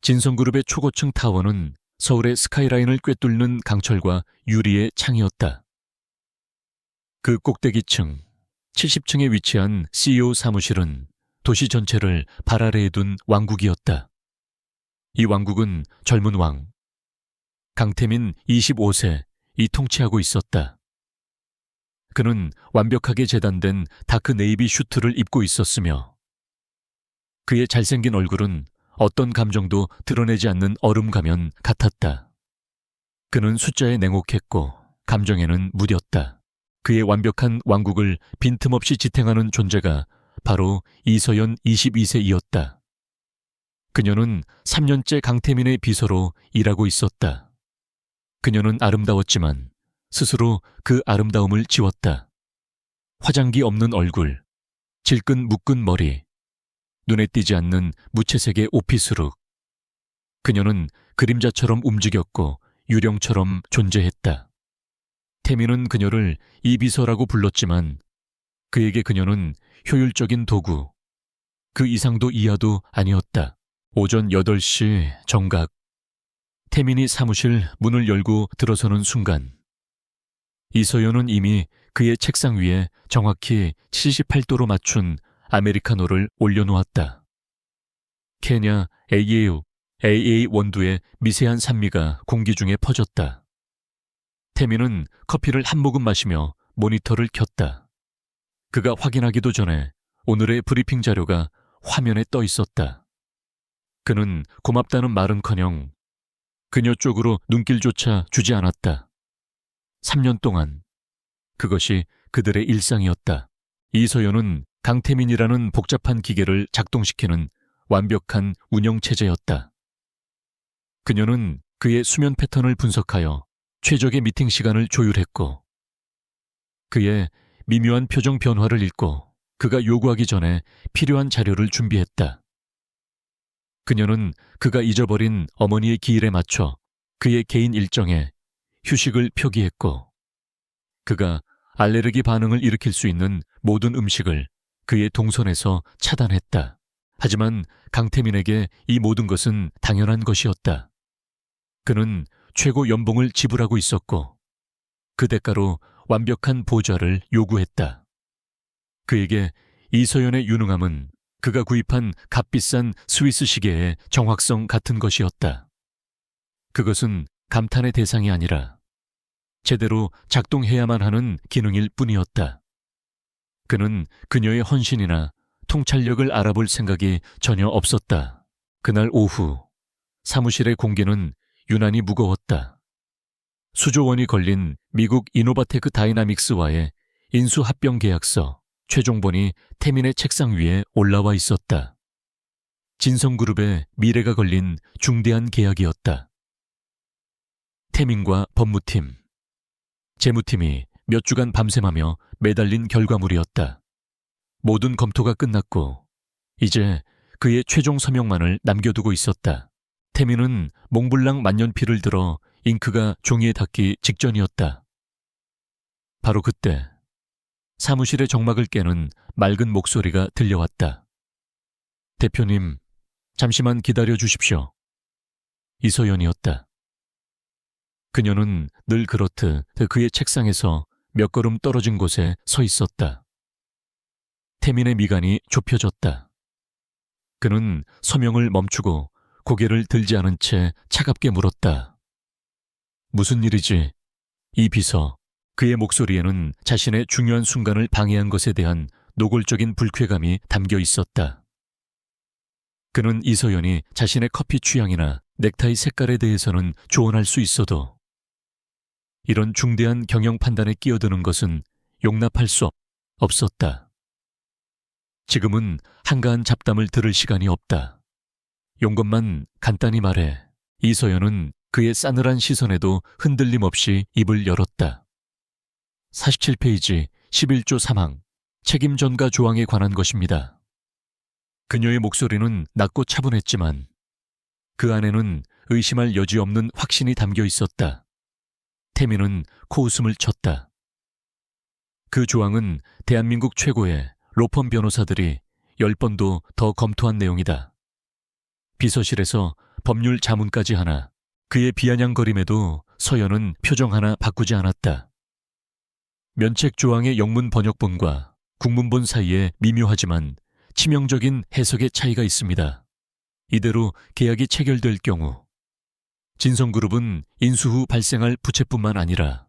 진성그룹의 초고층 타워는 서울의 스카이라인을 꿰뚫는 강철과 유리의 창이었다. 그 꼭대기층, 70층에 위치한 CEO 사무실은 도시 전체를 발 아래에 둔 왕국이었다. 이 왕국은 젊은 왕, 강태민 25세, 이 통치하고 있었다. 그는 완벽하게 재단된 다크 네이비 슈트를 입고 있었으며 그의 잘생긴 얼굴은 어떤 감정도 드러내지 않는 얼음 가면 같았다. 그는 숫자에 냉혹했고 감정에는 무뎠다. 그의 완벽한 왕국을 빈틈없이 지탱하는 존재가 바로 이서연 22세이었다. 그녀는 3년째 강태민의 비서로 일하고 있었다. 그녀는 아름다웠지만 스스로 그 아름다움을 지웠다. 화장기 없는 얼굴, 질끈 묶은 머리, 눈에 띄지 않는 무채색의 오피스룩. 그녀는 그림자처럼 움직였고 유령처럼 존재했다. 태민은 그녀를 이비서라고 불렀지만 그에게 그녀는 효율적인 도구, 그 이상도 이하도 아니었다. 오전 8시 정각. 태민이 사무실 문을 열고 들어서는 순간 이서연은 이미 그의 책상 위에 정확히 78도로 맞춘 아메리카노를 올려놓았다. 케냐 AA 원두의 미세한 산미가 공기 중에 퍼졌다. 태민은 커피를 한 모금 마시며 모니터를 켰다. 그가 확인하기도 전에 오늘의 브리핑 자료가 화면에 떠 있었다. 그는 고맙다는 말은커녕 그녀 쪽으로 눈길조차 주지 않았다. 3년 동안 그것이 그들의 일상이었다. 이서연은 강태민이라는 복잡한 기계를 작동시키는 완벽한 운영체제였다. 그녀는 그의 수면 패턴을 분석하여 최적의 미팅 시간을 조율했고 그의 미묘한 표정 변화를 읽고 그가 요구하기 전에 필요한 자료를 준비했다. 그녀는 그가 잊어버린 어머니의 기일에 맞춰 그의 개인 일정에 휴식을 표기했고 그가 알레르기 반응을 일으킬 수 있는 모든 음식을 그의 동선에서 차단했다. 하지만 강태민에게 이 모든 것은 당연한 것이었다. 그는 최고 연봉을 지불하고 있었고 그 대가로 완벽한 보좌를 요구했다. 그에게 이서연의 유능함은 그가 구입한 값비싼 스위스 시계의 정확성 같은 것이었다. 그것은 감탄의 대상이 아니라 제대로 작동해야만 하는 기능일 뿐이었다. 그는 그녀의 헌신이나 통찰력을 알아볼 생각이 전혀 없었다. 그날 오후 사무실의 공기는 유난히 무거웠다. 수조 원이 걸린 미국 이노바테크 다이나믹스와의 인수합병 계약서 최종본이 태민의 책상 위에 올라와 있었다. 진성그룹의 미래가 걸린 중대한 계약이었다. 태민과 법무팀, 재무팀이 몇 주간 밤샘하며 매달린 결과물이었다. 모든 검토가 끝났고 이제 그의 최종 서명만을 남겨두고 있었다. 태민은 몽블랑 만년필을 들어 잉크가 종이에 닿기 직전이었다. 바로 그때 사무실의 정막을 깨는 맑은 목소리가 들려왔다. 대표님, 잠시만 기다려 주십시오. 이서연이었다. 그녀는 늘 그렇듯 그의 책상에서 몇 걸음 떨어진 곳에 서 있었다. 태민의 미간이 좁혀졌다. 그는 서명을 멈추고 고개를 들지 않은 채 차갑게 물었다. 무슨 일이지? 이 비서. 그의 목소리에는 자신의 중요한 순간을 방해한 것에 대한 노골적인 불쾌감이 담겨 있었다. 그는 이서연이 자신의 커피 취향이나 넥타이 색깔에 대해서는 조언할 수 있어도 이런 중대한 경영 판단에 끼어드는 것은 용납할 수 없었다. 지금은 한가한 잡담을 들을 시간이 없다. 용것만 간단히 말해 이서연은 그의 싸늘한 시선에도 흔들림 없이 입을 열었다. 47페이지 11조 3항 책임 전가 조항에 관한 것입니다. 그녀의 목소리는 낮고 차분했지만 그 안에는 의심할 여지 없는 확신이 담겨 있었다. 태민은 코웃음을 쳤다. 그 조항은 대한민국 최고의 로펌 변호사들이 10번도 더 검토한 내용이다. 비서실에서 법률 자문까지 하나 그의 비아냥거림에도 서연은 표정 하나 바꾸지 않았다. 면책 조항의 영문 번역본과 국문본 사이에 미묘하지만 치명적인 해석의 차이가 있습니다. 이대로 계약이 체결될 경우 진성그룹은 인수 후 발생할 부채뿐만 아니라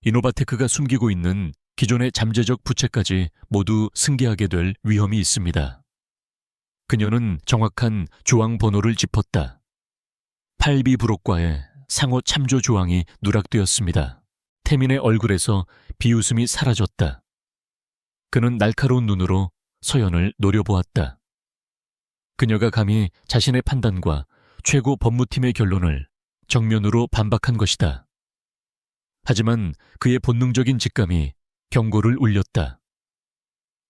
이노바테크가 숨기고 있는 기존의 잠재적 부채까지 모두 승계하게 될 위험이 있습니다. 그녀는 정확한 조항 번호를 짚었다. 8B 브록과의 상호 참조 조항이 누락되었습니다. 태민의 얼굴에서 비웃음이 사라졌다. 그는 날카로운 눈으로 서연을 노려보았다. 그녀가 감히 자신의 판단과 최고 법무팀의 결론을 정면으로 반박한 것이다. 하지만 그의 본능적인 직감이 경고를 울렸다.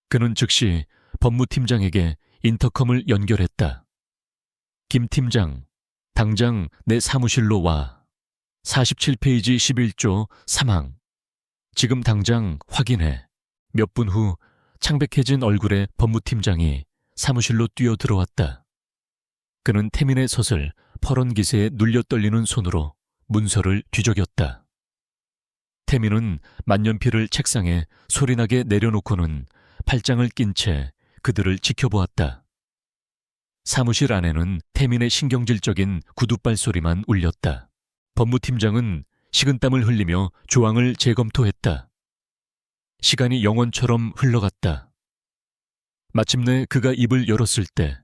그는 즉시 법무팀장에게 인터컴을 연결했다. 김 팀장, 당장 내 사무실로 와. 47페이지 11조 3항. 지금 당장 확인해. 몇 분 후 창백해진 얼굴의 법무팀장이 사무실로 뛰어 들어왔다. 그는 태민의 솥을 퍼런 기세에 눌려 떨리는 손으로 문서를 뒤적였다. 태민은 만년필을 책상에 소리나게 내려놓고는 팔짱을 낀 채 그들을 지켜보았다. 사무실 안에는 태민의 신경질적인 구두발 소리만 울렸다. 법무팀장은 식은땀을 흘리며 조항을 재검토했다. 시간이 영원처럼 흘러갔다. 마침내 그가 입을 열었을 때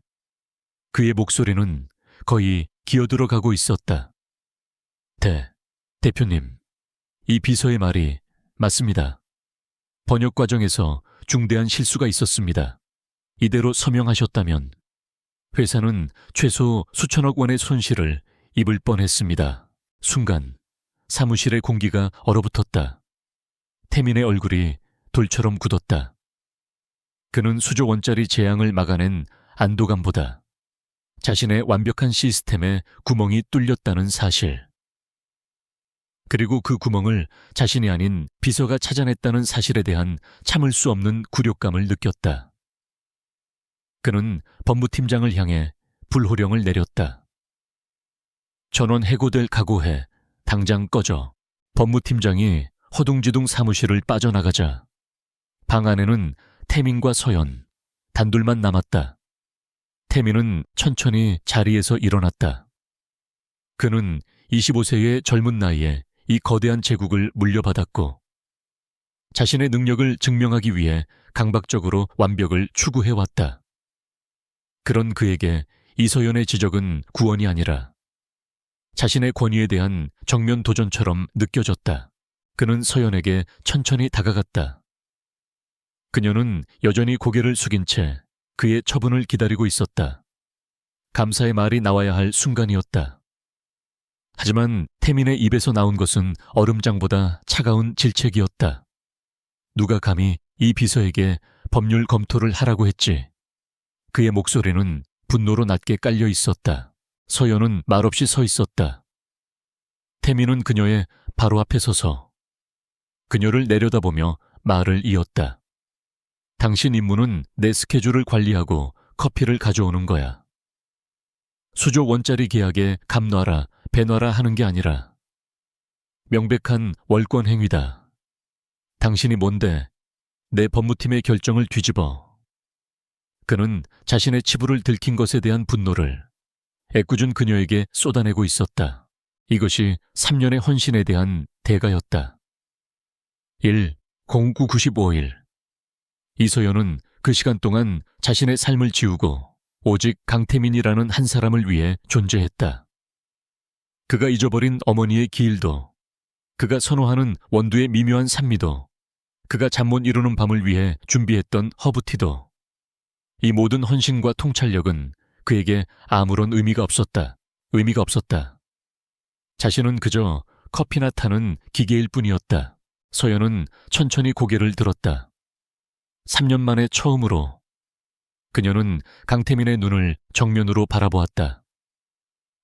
그의 목소리는 거의 기어들어가고 있었다. 대표님, 이 비서의 말이 맞습니다. 번역 과정에서 중대한 실수가 있었습니다. 이대로 서명하셨다면 회사는 최소 수천억 원의 손실을 입을 뻔했습니다. 순간 사무실의 공기가 얼어붙었다. 태민의 얼굴이 돌처럼 굳었다. 그는 수조 원짜리 재앙을 막아낸 안도감보다 자신의 완벽한 시스템에 구멍이 뚫렸다는 사실, 그리고 그 구멍을 자신이 아닌 비서가 찾아냈다는 사실에 대한 참을 수 없는 굴욕감을 느꼈다. 그는 법무팀장을 향해 불호령을 내렸다. 전원 해고될 각오해. 당장 꺼져. 법무팀장이 허둥지둥 사무실을 빠져나가자 방 안에는 태민과 서연, 단둘만 남았다. 태민은 천천히 자리에서 일어났다. 그는 25세의 젊은 나이에 이 거대한 제국을 물려받았고 자신의 능력을 증명하기 위해 강박적으로 완벽을 추구해왔다. 그런 그에게 이서연의 지적은 구원이 아니라 자신의 권위에 대한 정면 도전처럼 느껴졌다. 그는 서연에게 천천히 다가갔다. 그녀는 여전히 고개를 숙인 채 그의 처분을 기다리고 있었다. 감사의 말이 나와야 할 순간이었다. 하지만 태민의 입에서 나온 것은 얼음장보다 차가운 질책이었다. 누가 감히 이 비서에게 법률 검토를 하라고 했지. 그의 목소리는 분노로 낮게 깔려 있었다. 서연은 말없이 서 있었다. 태민은 그녀의 바로 앞에 서서 그녀를 내려다보며 말을 이었다. 당신 임무는 내 스케줄을 관리하고 커피를 가져오는 거야. 수조 원짜리 계약에 감놔라, 배놔라 하는 게 아니라 명백한 월권 행위다. 당신이 뭔데 내 법무팀의 결정을 뒤집어. 그는 자신의 치부를 들킨 것에 대한 분노를 애꿎은 그녀에게 쏟아내고 있었다. 이것이 3년의 헌신에 대한 대가였다. 0995일. 이서연은 그 시간 동안 자신의 삶을 지우고 오직 강태민이라는 한 사람을 위해 존재했다. 그가 잊어버린 어머니의 기일도, 그가 선호하는 원두의 미묘한 산미도, 그가 잠 못 이루는 밤을 위해 준비했던 허브티도, 이 모든 헌신과 통찰력은 그에게 아무런 의미가 없었다. 자신은 그저 커피나 타는 기계일 뿐이었다. 서연은 천천히 고개를 들었다. 3년 만에 처음으로 그녀는 강태민의 눈을 정면으로 바라보았다.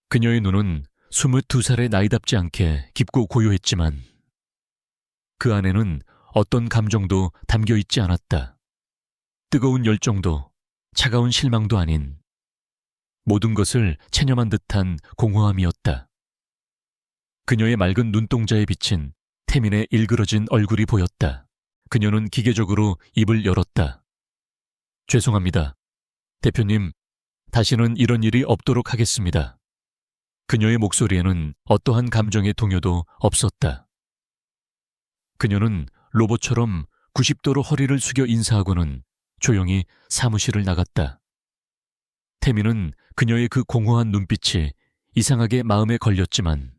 그녀의 눈은 22살의 나이답지 않게 깊고 고요했지만 그 안에는 어떤 감정도 담겨 있지 않았다. 뜨거운 열정도 차가운 실망도 아닌 모든 것을 체념한 듯한 공허함이었다. 그녀의 맑은 눈동자에 비친 태민의 일그러진 얼굴이 보였다. 그녀는 기계적으로 입을 열었다. 죄송합니다. 대표님, 다시는 이런 일이 없도록 하겠습니다. 그녀의 목소리에는 어떠한 감정의 동요도 없었다. 그녀는 로봇처럼 90도로 허리를 숙여 인사하고는 조용히 사무실을 나갔다. 태민은 그녀의 그 공허한 눈빛이 이상하게 마음에 걸렸지만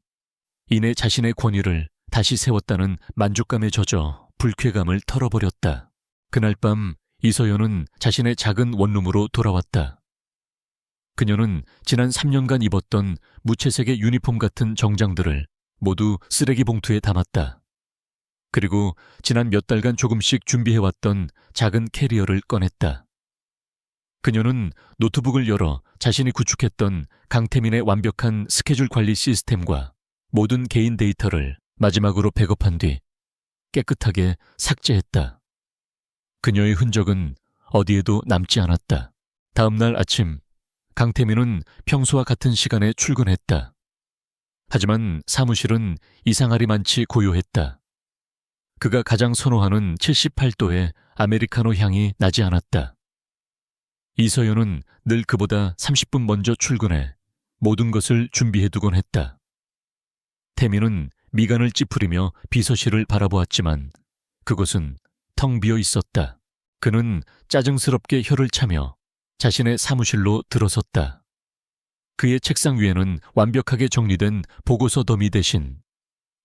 이내 자신의 권위를 다시 세웠다는 만족감에 젖어 불쾌감을 털어버렸다. 그날 밤 이서연은 자신의 작은 원룸으로 돌아왔다. 그녀는 지난 3년간 입었던 무채색의 유니폼 같은 정장들을 모두 쓰레기 봉투에 담았다. 그리고 지난 몇 달간 조금씩 준비해왔던 작은 캐리어를 꺼냈다. 그녀는 노트북을 열어 자신이 구축했던 강태민의 완벽한 스케줄 관리 시스템과 모든 개인 데이터를 마지막으로 백업한 뒤 깨끗하게 삭제했다. 그녀의 흔적은 어디에도 남지 않았다. 다음 날 아침, 강태민은 평소와 같은 시간에 출근했다. 하지만 사무실은 이상하리만치 고요했다. 그가 가장 선호하는 78도의 아메리카노 향이 나지 않았다. 이서연은 늘 그보다 30분 먼저 출근해 모든 것을 준비해두곤 했다. 태민은 미간을 찌푸리며 비서실을 바라보았지만 그곳은 텅 비어 있었다. 그는 짜증스럽게 혀를 차며 자신의 사무실로 들어섰다. 그의 책상 위에는 완벽하게 정리된 보고서 더미 대신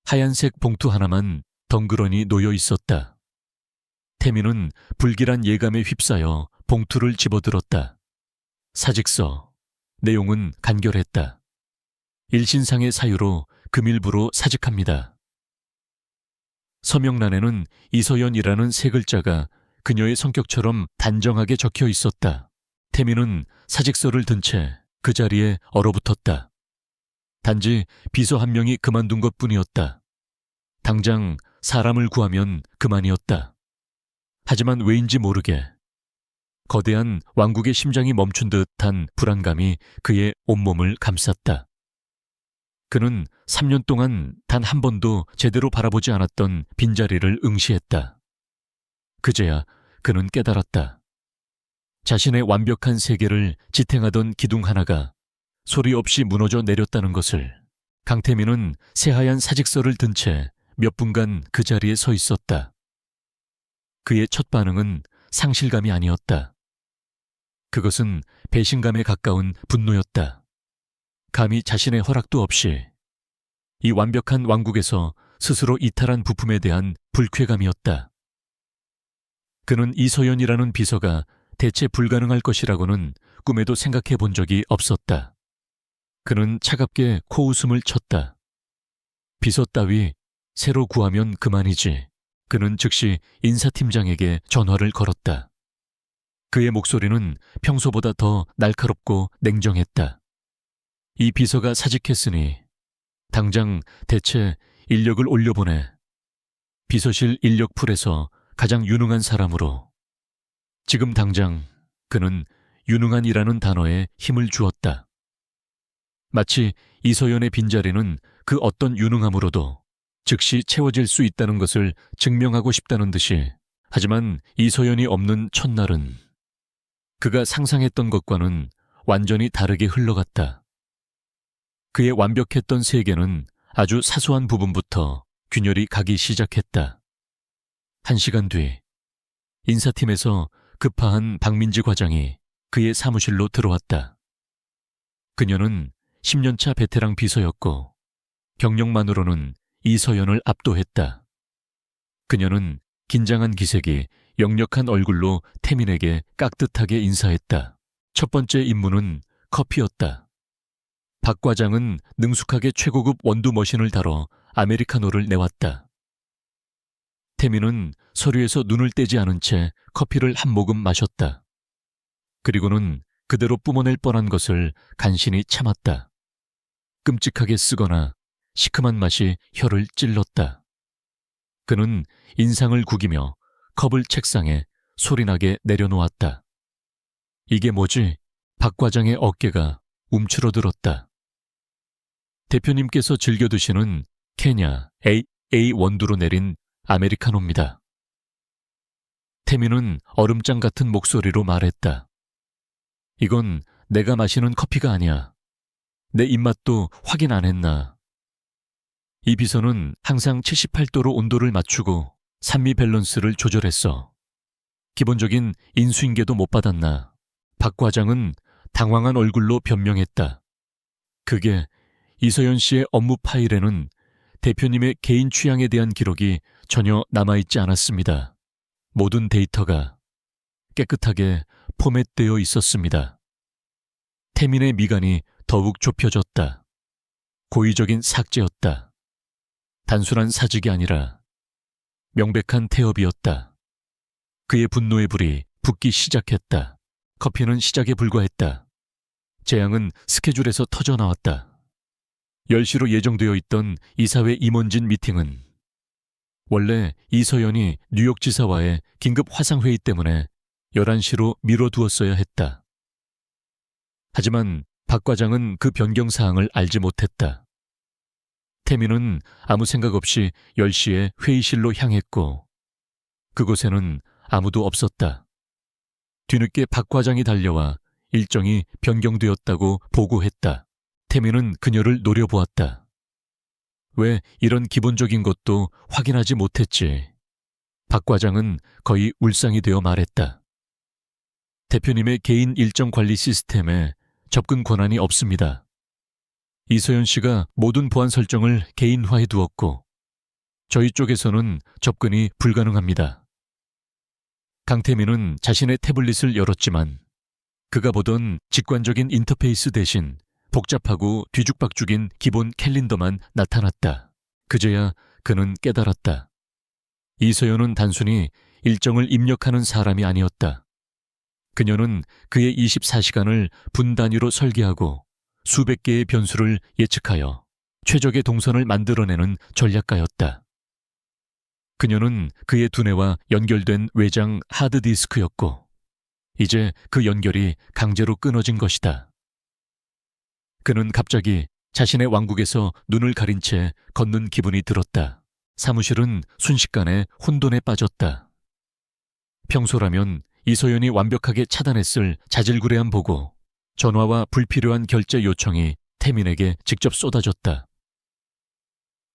하얀색 봉투 하나만 덩그러니 놓여 있었다. 태민은 불길한 예감에 휩싸여 봉투를 집어들었다. 사직서. 내용은 간결했다. 일신상의 사유로 금일부로 사직합니다. 서명란에는 이서연이라는 세 글자가 그녀의 성격처럼 단정하게 적혀 있었다. 태민은 사직서를 든 채 그 자리에 얼어붙었다. 단지 비서 한 명이 그만둔 것뿐이었다. 당장 사람을 구하면 그만이었다. 하지만 왜인지 모르게 거대한 왕국의 심장이 멈춘 듯한 불안감이 그의 온몸을 감쌌다. 그는 3년 동안 단 한 번도 제대로 바라보지 않았던 빈자리를 응시했다. 그제야 그는 깨달았다. 자신의 완벽한 세계를 지탱하던 기둥 하나가 소리 없이 무너져 내렸다는 것을. 강태민은 새하얀 사직서를 든 채 몇 분간 그 자리에 서 있었다. 그의 첫 반응은 상실감이 아니었다. 그것은 배신감에 가까운 분노였다. 감히 자신의 허락도 없이 이 완벽한 왕국에서 스스로 이탈한 부품에 대한 불쾌감이었다. 그는 이서연이라는 비서가 대체 불가능할 것이라고는 꿈에도 생각해 본 적이 없었다. 그는 차갑게 코웃음을 쳤다. 비서 따위 새로 구하면 그만이지. 그는 즉시 인사팀장에게 전화를 걸었다. 그의 목소리는 평소보다 더 날카롭고 냉정했다. 이 비서가 사직했으니 당장 대체 인력을 올려보내. 비서실 인력풀에서 가장 유능한 사람으로. 지금 당장. 그는 유능한이라는 단어에 힘을 주었다. 마치 이서연의 빈자리는 그 어떤 유능함으로도 즉시 채워질 수 있다는 것을 증명하고 싶다는 듯이. 하지만 이서연이 없는 첫날은 그가 상상했던 것과는 완전히 다르게 흘러갔다. 그의 완벽했던 세계는 아주 사소한 부분부터 균열이 가기 시작했다. 1시간 뒤 인사팀에서 급파한 박민지 과장이 그의 사무실로 들어왔다. 그녀는 10년차 베테랑 비서였고 경력만으로는 이서연을 압도했다. 그녀는 긴장한 기색이 역력한 얼굴로 태민에게 깍듯하게 인사했다. 첫 번째 임무는 커피였다. 박 과장은 능숙하게 최고급 원두 머신을 다뤄 아메리카노를 내왔다. 태민은 서류에서 눈을 떼지 않은 채 커피를 한 모금 마셨다. 그리고는 그대로 뿜어낼 뻔한 것을 간신히 참았다. 끔찍하게 쓰거나 시큼한 맛이 혀를 찔렀다. 그는 인상을 구기며 컵을 책상에 소리나게 내려놓았다. 이게 뭐지? 박 과장의 어깨가 움츠러들었다. 대표님께서 즐겨 드시는 케냐 A 원두로 내린 아메리카노입니다. 태미는 얼음장 같은 목소리로 말했다. 이건 내가 마시는 커피가 아니야. 내 입맛도 확인 안 했나. 이 비서는 항상 78도로 온도를 맞추고 산미 밸런스를 조절했어. 기본적인 인수인계도 못 받았나. 박 과장은 당황한 얼굴로 변명했다. 그게 이서연 씨의 업무 파일에는 대표님의 개인 취향에 대한 기록이 전혀 남아있지 않았습니다. 모든 데이터가 깨끗하게 포맷되어 있었습니다. 태민의 미간이 더욱 좁혀졌다. 고의적인 삭제였다. 단순한 사직이 아니라 명백한 태업이었다. 그의 분노의 불이 붙기 시작했다. 커피는 시작에 불과했다. 재앙은 스케줄에서 터져나왔다. 10시로 예정되어 있던 이사회 임원진 미팅은 원래 이서연이 뉴욕지사와의 긴급 화상회의 때문에 11시로 미뤄두었어야 했다. 하지만 박 과장은 그 변경사항을 알지 못했다. 태민은 아무 생각 없이 10시에 회의실로 향했고 그곳에는 아무도 없었다. 뒤늦게 박 과장이 달려와 일정이 변경되었다고 보고했다. 태민은 그녀를 노려보았다. 왜 이런 기본적인 것도 확인하지 못했지? 박 과장은 거의 울상이 되어 말했다. 대표님의 개인 일정 관리 시스템에 접근 권한이 없습니다. 이서연 씨가 모든 보안 설정을 개인화해 두었고 저희 쪽에서는 접근이 불가능합니다. 강태민은 자신의 태블릿을 열었지만 그가 보던 직관적인 인터페이스 대신 복잡하고 뒤죽박죽인 기본 캘린더만 나타났다. 그제야 그는 깨달았다. 이서연은 단순히 일정을 입력하는 사람이 아니었다. 그녀는 그의 24시간을 분 단위로 설계하고 수백 개의 변수를 예측하여 최적의 동선을 만들어내는 전략가였다. 그녀는 그의 두뇌와 연결된 외장 하드디스크였고 이제 그 연결이 강제로 끊어진 것이다. 그는 갑자기 자신의 왕국에서 눈을 가린 채 걷는 기분이 들었다. 사무실은 순식간에 혼돈에 빠졌다. 평소라면 이서연이 완벽하게 차단했을 자질구레한 보고, 전화와 불필요한 결제 요청이 태민에게 직접 쏟아졌다.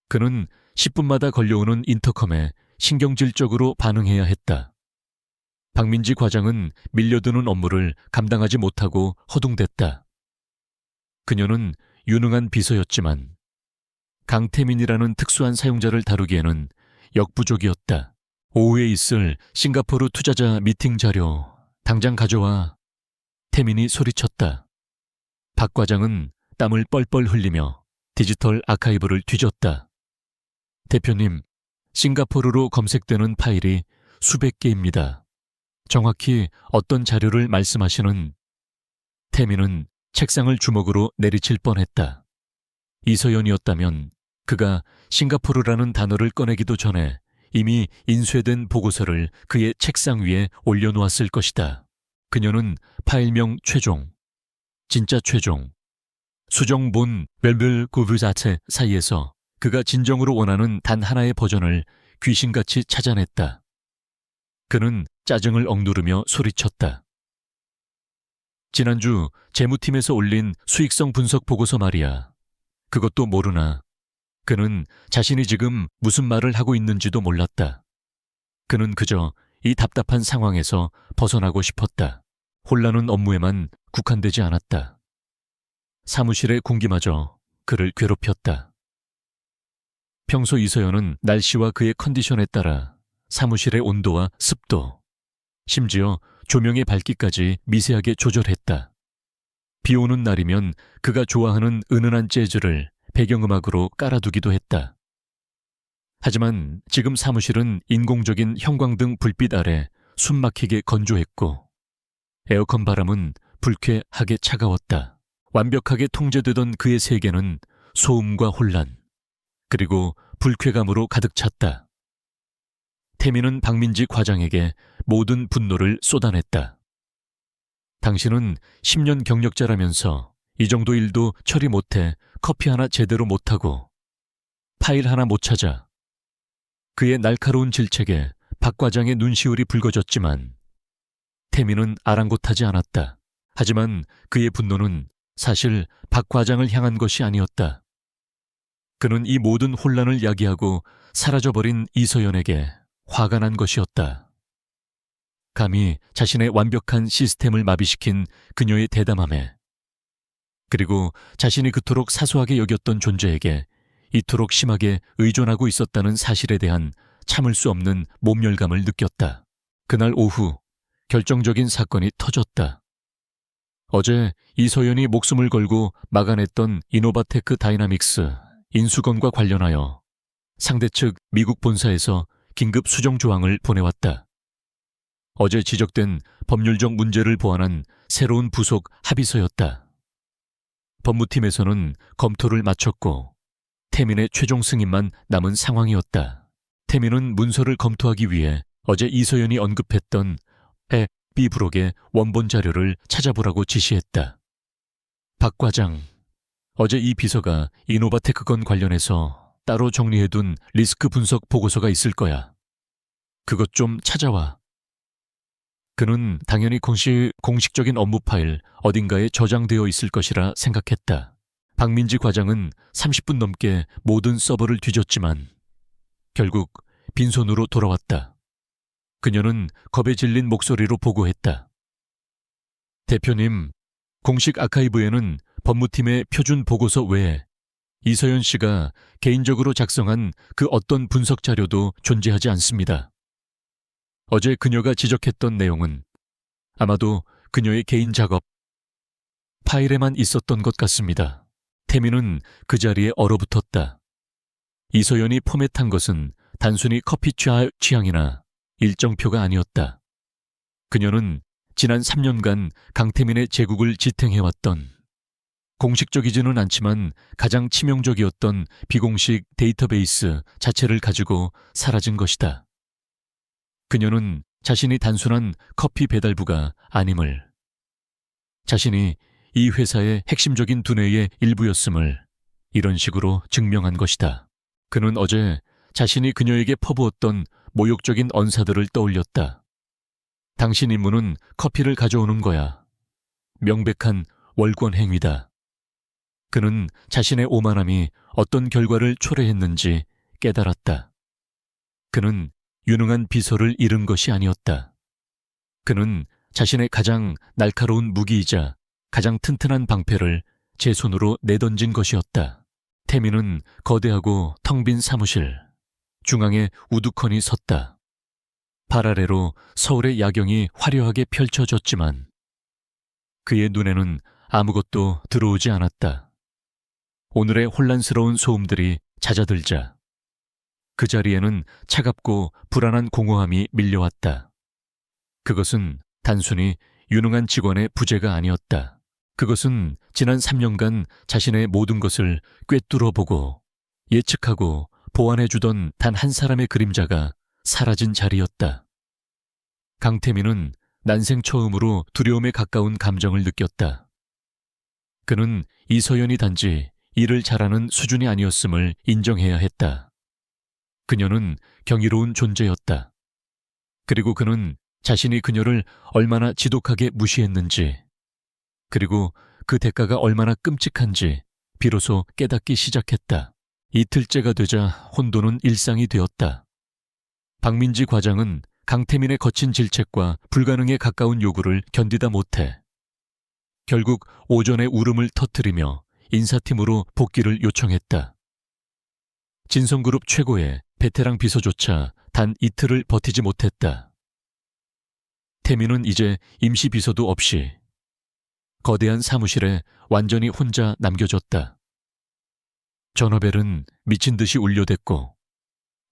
그는 10분마다 걸려오는 인터컴에 신경질적으로 반응해야 했다. 박민지 과장은 밀려드는 업무를 감당하지 못하고 허둥댔다. 그녀는 유능한 비서였지만 강태민이라는 특수한 사용자를 다루기에는 역부족이었다. 오후에 있을 싱가포르 투자자 미팅 자료 당장 가져와. 태민이 소리쳤다. 박 과장은 땀을 뻘뻘 흘리며 디지털 아카이브를 뒤졌다. 대표님, 싱가포르로 검색되는 파일이 수백 개입니다. 정확히 어떤 자료를 말씀하시는? 태민은 책상을 주먹으로 내리칠 뻔했다. 이서연이었다면 그가 싱가포르라는 단어를 꺼내기도 전에 이미 인쇄된 보고서를 그의 책상 위에 올려놓았을 것이다. 그녀는 파일명 최종, 진짜 최종, 수정본 웰블 구브자체 사이에서 그가 진정으로 원하는 단 하나의 버전을 귀신같이 찾아냈다. 그는 짜증을 억누르며 소리쳤다. 지난주 재무팀에서 올린 수익성 분석 보고서 말이야. 그것도 모르나. 그는 자신이 지금 무슨 말을 하고 있는지도 몰랐다. 그는 그저 이 답답한 상황에서 벗어나고 싶었다. 혼란은 업무에만 국한되지 않았다. 사무실의 공기마저 그를 괴롭혔다. 평소 이서연은 날씨와 그의 컨디션에 따라 사무실의 온도와 습도, 심지어 조명의 밝기까지 미세하게 조절했다. 비 오는 날이면 그가 좋아하는 은은한 재즈를 배경음악으로 깔아두기도 했다. 하지만 지금 사무실은 인공적인 형광등 불빛 아래 숨막히게 건조했고 에어컨 바람은 불쾌하게 차가웠다. 완벽하게 통제되던 그의 세계는 소음과 혼란, 그리고 불쾌감으로 가득 찼다. 태민은 박민지 과장에게 모든 분노를 쏟아냈다. 당신은 10년 경력자라면서 이 정도 일도 처리 못해 커피 하나 제대로 못하고 파일 하나 못 찾아. 그의 날카로운 질책에 박 과장의 눈시울이 붉어졌지만 태민은 아랑곳하지 않았다. 하지만 그의 분노는 사실 박 과장을 향한 것이 아니었다. 그는 이 모든 혼란을 야기하고 사라져버린 이서연에게 화가 난 것이었다. 감히 자신의 완벽한 시스템을 마비시킨 그녀의 대담함에, 그리고 자신이 그토록 사소하게 여겼던 존재에게 이토록 심하게 의존하고 있었다는 사실에 대한 참을 수 없는 모멸감을 느꼈다. 그날 오후 결정적인 사건이 터졌다. 어제 이서연이 목숨을 걸고 막아냈던 이노바테크 다이나믹스 인수건과 관련하여 상대 측 미국 본사에서 긴급 수정 조항을 보내왔다. 어제 지적된 법률적 문제를 보완한 새로운 부속 합의서였다. 법무팀에서는 검토를 마쳤고 태민의 최종 승인만 남은 상황이었다. 태민은 문서를 검토하기 위해 어제 이서연이 언급했던 B 브록의 원본 자료를 찾아보라고 지시했다. 박 과장, 어제 이 비서가 이노바테크 건 관련해서 따로 정리해둔 리스크 분석 보고서가 있을 거야. 그것 좀 찾아와. 그는 당연히 공식적인 업무 파일 어딘가에 저장되어 있을 것이라 생각했다. 박민지 과장은 30분 넘게 모든 서버를 뒤졌지만 결국 빈손으로 돌아왔다. 그녀는 겁에 질린 목소리로 보고했다. 대표님, 공식 아카이브에는 법무팀의 표준 보고서 외에 이서연 씨가 개인적으로 작성한 그 어떤 분석 자료도 존재하지 않습니다. 어제 그녀가 지적했던 내용은 아마도 그녀의 개인 작업 파일에만 있었던 것 같습니다. 태민은 그 자리에 얼어붙었다. 이서연이 포맷한 것은 단순히 커피 취향이나 일정표가 아니었다. 그녀는 지난 3년간 강태민의 제국을 지탱해왔던, 공식적이지는 않지만 가장 치명적이었던 비공식 데이터베이스 자체를 가지고 사라진 것이다. 그녀는 자신이 단순한 커피 배달부가 아님을, 자신이 이 회사의 핵심적인 두뇌의 일부였음을 이런 식으로 증명한 것이다. 그는 어제 자신이 그녀에게 퍼부었던 모욕적인 언사들을 떠올렸다. 당신 임무는 커피를 가져오는 거야. 명백한 월권 행위다. 그는 자신의 오만함이 어떤 결과를 초래했는지 깨달았다. 그는 유능한 비서를 잃은 것이 아니었다. 그는 자신의 가장 날카로운 무기이자 가장 튼튼한 방패를 제 손으로 내던진 것이었다. 태민은 거대하고 텅 빈 사무실, 중앙에 우두커니 섰다. 발 아래로 서울의 야경이 화려하게 펼쳐졌지만 그의 눈에는 아무것도 들어오지 않았다. 오늘의 혼란스러운 소음들이 잦아들자 그 자리에는 차갑고 불안한 공허함이 밀려왔다. 그것은 단순히 유능한 직원의 부재가 아니었다. 그것은 지난 3년간 자신의 모든 것을 꿰뚫어보고 예측하고 보완해주던 단 한 사람의 그림자가 사라진 자리였다. 강태민은 난생 처음으로 두려움에 가까운 감정을 느꼈다. 그는 이서연이 단지 일을 잘하는 수준이 아니었음을 인정해야 했다. 그녀는 경이로운 존재였다. 그리고 그는 자신이 그녀를 얼마나 지독하게 무시했는지, 그리고 그 대가가 얼마나 끔찍한지 비로소 깨닫기 시작했다. 이틀째가 되자 혼돈은 일상이 되었다. 박민지 과장은 강태민의 거친 질책과 불가능에 가까운 요구를 견디다 못해 결국 오전에 울음을 터뜨리며 인사팀으로 복귀를 요청했다. 진성그룹 최고의 베테랑 비서조차 단 이틀을 버티지 못했다. 태민은 이제 임시 비서도 없이 거대한 사무실에 완전히 혼자 남겨졌다. 전화벨은 미친 듯이 울려댔고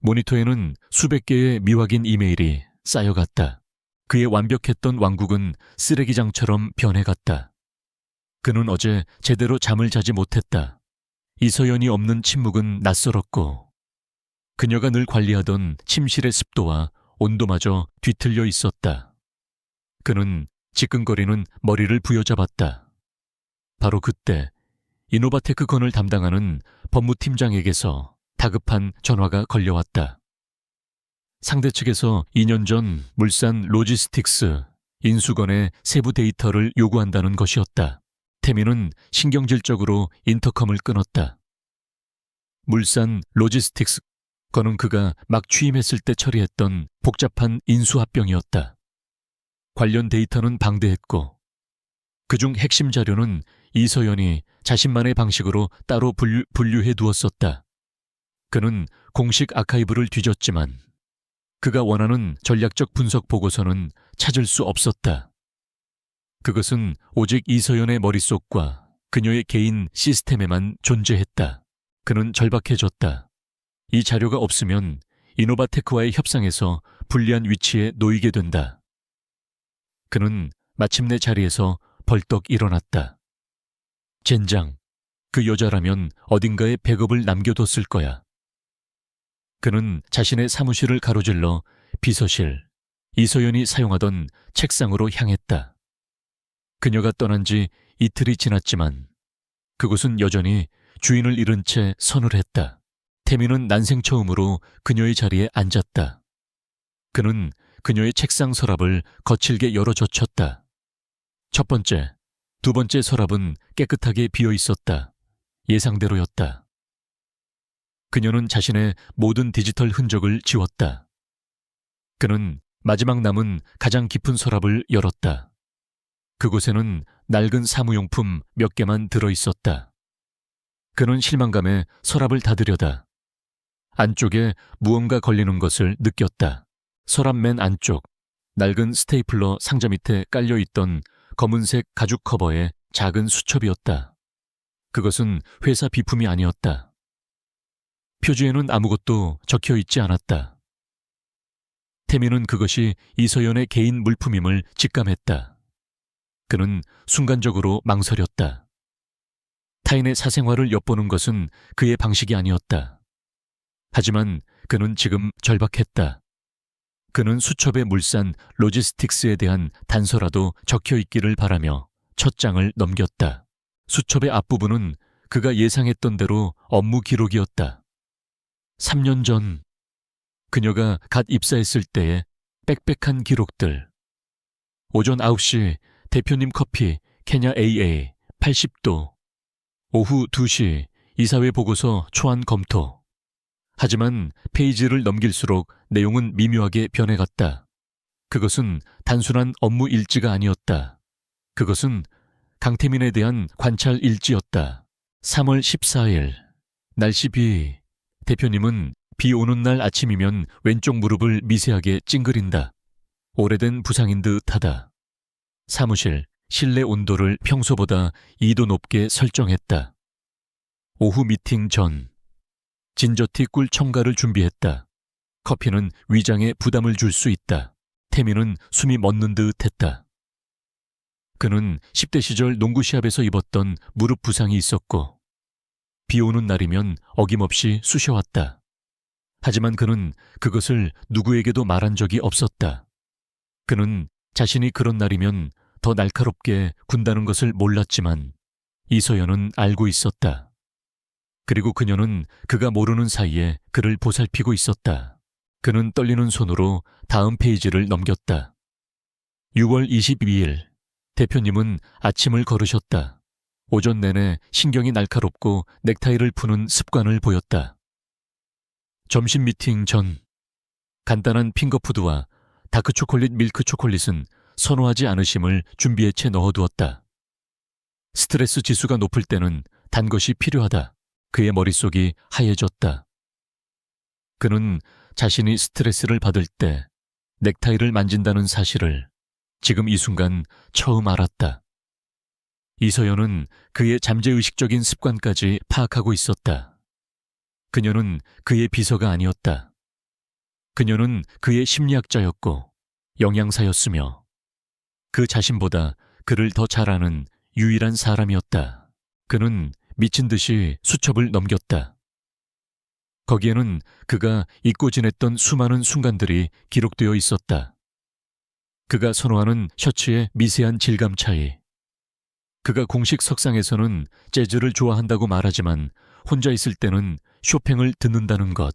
모니터에는 수백 개의 미확인 이메일이 쌓여갔다. 그의 완벽했던 왕국은 쓰레기장처럼 변해갔다. 그는 어제 제대로 잠을 자지 못했다. 이서연이 없는 침묵은 낯설었고 그녀가 늘 관리하던 침실의 습도와 온도마저 뒤틀려 있었다. 그는 지끈거리는 머리를 부여잡았다. 바로 그때 이노바테크 건을 담당하는 법무팀장에게서 다급한 전화가 걸려왔다. 상대 측에서 2년 전 물산 로지스틱스 인수건의 세부 데이터를 요구한다는 것이었다. 태민은 신경질적으로 인터컴을 끊었다. 물산 로지스틱스 건은 그가 막 취임했을 때 처리했던 복잡한 인수합병이었다. 관련 데이터는 방대했고 그중 핵심 자료는 이서연이 자신만의 방식으로 따로 분류해 두었었다. 그는 공식 아카이브를 뒤졌지만 그가 원하는 전략적 분석 보고서는 찾을 수 없었다. 그것은 오직 이서연의 머릿속과 그녀의 개인 시스템에만 존재했다. 그는 절박해졌다. 이 자료가 없으면 이노바테크와의 협상에서 불리한 위치에 놓이게 된다. 그는 마침내 자리에서 벌떡 일어났다. 젠장, 그 여자라면 어딘가에 백업을 남겨뒀을 거야. 그는 자신의 사무실을 가로질러 비서실, 이서연이 사용하던 책상으로 향했다. 그녀가 떠난 지 이틀이 지났지만 그곳은 여전히 주인을 잃은 채 서늘했다. 태민은 난생 처음으로 그녀의 자리에 앉았다. 그는 그녀의 책상 서랍을 거칠게 열어 젖혔다. 첫 번째, 두 번째 서랍은 깨끗하게 비어 있었다. 예상대로였다. 그녀는 자신의 모든 디지털 흔적을 지웠다. 그는 마지막 남은 가장 깊은 서랍을 열었다. 그곳에는 낡은 사무용품 몇 개만 들어 있었다. 그는 실망감에 서랍을 닫으려다 안쪽에 무언가 걸리는 것을 느꼈다. 서랍 맨 안쪽, 낡은 스테이플러 상자 밑에 깔려있던 검은색 가죽 커버의 작은 수첩이었다. 그것은 회사 비품이 아니었다. 표지에는 아무것도 적혀 있지 않았다. 태민은 그것이 이서연의 개인 물품임을 직감했다. 그는 순간적으로 망설였다. 타인의 사생활을 엿보는 것은 그의 방식이 아니었다. 하지만 그는 지금 절박했다. 그는 수첩의 물산 로지스틱스에 대한 단서라도 적혀 있기를 바라며 첫 장을 넘겼다. 수첩의 앞부분은 그가 예상했던 대로 업무 기록이었다. 3년 전 그녀가 갓 입사했을 때의 빽빽한 기록들. 오전 9시 대표님 커피 케냐 AA 80도. 오후 2시 이사회 보고서 초안 검토. 하지만 페이지를 넘길수록 내용은 미묘하게 변해갔다. 그것은 단순한 업무 일지가 아니었다. 그것은 강태민에 대한 관찰 일지였다. 3월 14일 날씨 비. 대표님은 비 오는 날 아침이면 왼쪽 무릎을 미세하게 찡그린다. 오래된 부상인 듯하다. 사무실, 실내 온도를 평소보다 2도 높게 설정했다. 오후 미팅 전 진저티 꿀 첨가를 준비했다. 커피는 위장에 부담을 줄 수 있다. 태민은 숨이 멎는 듯했다. 그는 10대 시절 농구 시합에서 입었던 무릎 부상이 있었고 비 오는 날이면 어김없이 쑤셔왔다. 하지만 그는 그것을 누구에게도 말한 적이 없었다. 그는 자신이 그런 날이면 더 날카롭게 군다는 것을 몰랐지만 이서연은 알고 있었다. 그리고 그녀는 그가 모르는 사이에 그를 보살피고 있었다. 그는 떨리는 손으로 다음 페이지를 넘겼다. 6월 22일 대표님은 아침을 걸으셨다. 오전 내내 신경이 날카롭고 넥타이를 푸는 습관을 보였다. 점심 미팅 전 간단한 핑거푸드와 다크초콜릿 밀크 초콜릿은 선호하지 않으심을 준비에 채 넣어두었다. 스트레스 지수가 높을 때는 단 것이 필요하다. 그의 머릿속이 하얘졌다. 그는 자신이 스트레스를 받을 때 넥타이를 만진다는 사실을 지금 이 순간 처음 알았다. 이서연은 그의 잠재의식적인 습관까지 파악하고 있었다. 그녀는 그의 비서가 아니었다. 그녀는 그의 심리학자였고 영양사였으며 그 자신보다 그를 더 잘 아는 유일한 사람이었다. 그는 미친 듯이 수첩을 넘겼다. 거기에는 그가 잊고 지냈던 수많은 순간들이 기록되어 있었다. 그가 선호하는 셔츠의 미세한 질감 차이, 그가 공식 석상에서는 재즈를 좋아한다고 말하지만 혼자 있을 때는 쇼팽을 듣는다는 것.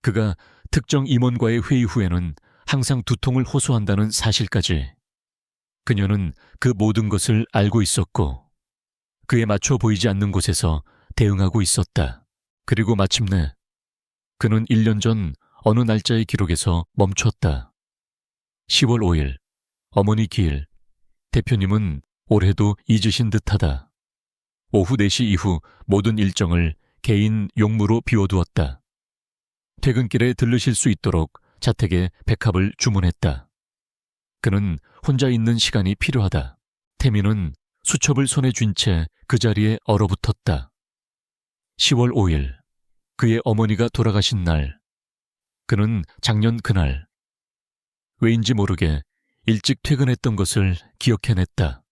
그가 특정 임원과의 회의 후에는 항상 두통을 호소한다는 사실까지. 그녀는 그 모든 것을 알고 있었고 그에 맞춰 보이지 않는 곳에서 대응하고 있었다. 그리고 마침내 그는 1년 전 어느 날짜의 기록에서 멈췄다. 10월 5일, 어머니 기일. 대표님은 올해도 잊으신 듯하다. 오후 4시 이후 모든 일정을 개인 용무로 비워두었다. 퇴근길에 들르실 수 있도록 자택에 백합을 주문했다. 그는 혼자 있는 시간이 필요하다. 태미는 수첩을 손에 쥔 채 그 자리에 얼어붙었다. 10월 5일, 그의 어머니가 돌아가신 날. 그는 작년 그날, 왜인지 모르게 일찍 퇴근했던 것을 기억해냈다.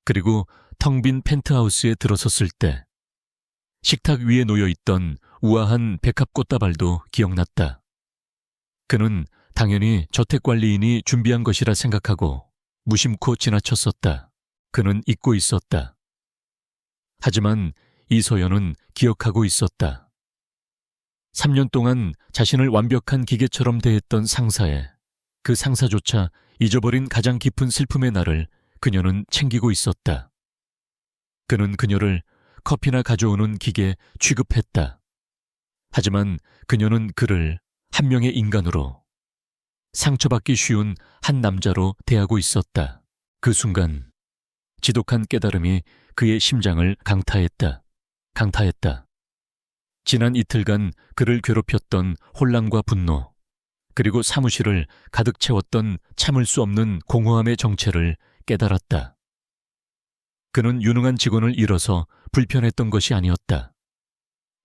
그리고 텅 빈 펜트하우스에 들어섰을 때 식탁 위에 놓여있던 우아한 백합 꽃다발도 기억났다. 그는 당연히 저택관리인이 준비한 것이라 생각하고 무심코 지나쳤었다. 그는 잊고 있었다. 하지만 이소연은 기억하고 있었다. 3년 동안 자신을 완벽한 기계처럼 대했던 상사에 그 상사조차 잊어버린 가장 깊은 슬픔의 날을 그녀는 챙기고 있었다. 그는 그녀를 커피나 가져오는 기계에 취급했다. 하지만 그녀는 그를 한 명의 인간으로, 상처받기 쉬운 한 남자로 대하고 있었다. 그 순간 지독한 깨달음이 그의 심장을 강타했다. 지난 이틀간 그를 괴롭혔던 혼란과 분노, 그리고 사무실을 가득 채웠던 참을 수 없는 공허함의 정체를 깨달았다. 그는 유능한 직원을 잃어서 불편했던 것이 아니었다.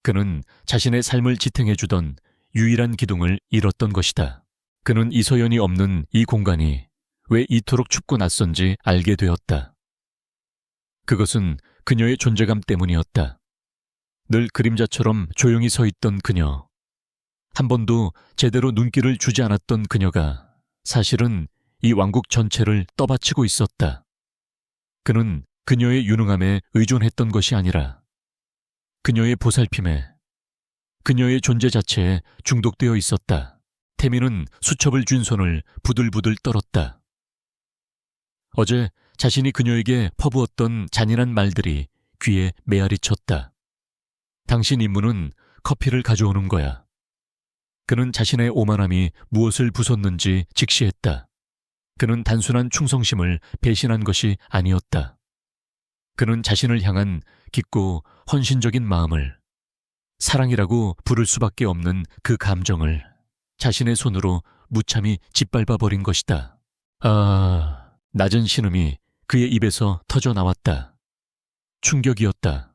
그는 자신의 삶을 지탱해주던 유일한 기둥을 잃었던 것이다. 그는 이소연이 없는 이 공간이 왜 이토록 춥고 낯선지 알게 되었다. 그것은 그녀의 존재감 때문이었다. 늘 그림자처럼 조용히 서 있던 그녀. 한 번도 제대로 눈길을 주지 않았던 그녀가 사실은 이 왕국 전체를 떠받치고 있었다. 그는 그녀의 유능함에 의존했던 것이 아니라 그녀의 보살핌에, 그녀의 존재 자체에 중독되어 있었다. 태미는 수첩을 쥔 손을 부들부들 떨었다. 어제 자신이 그녀에게 퍼부었던 잔인한 말들이 귀에 메아리 쳤다. 당신 임무는 커피를 가져오는 거야. 그는 자신의 오만함이 무엇을 부쉈는지 직시했다. 그는 단순한 충성심을 배신한 것이 아니었다. 그는 자신을 향한 깊고 헌신적인 마음을, 사랑이라고 부를 수밖에 없는 그 감정을 자신의 손으로 무참히 짓밟아버린 것이다. 낮은 신음이 그의 입에서 터져 나왔다. 충격이었다.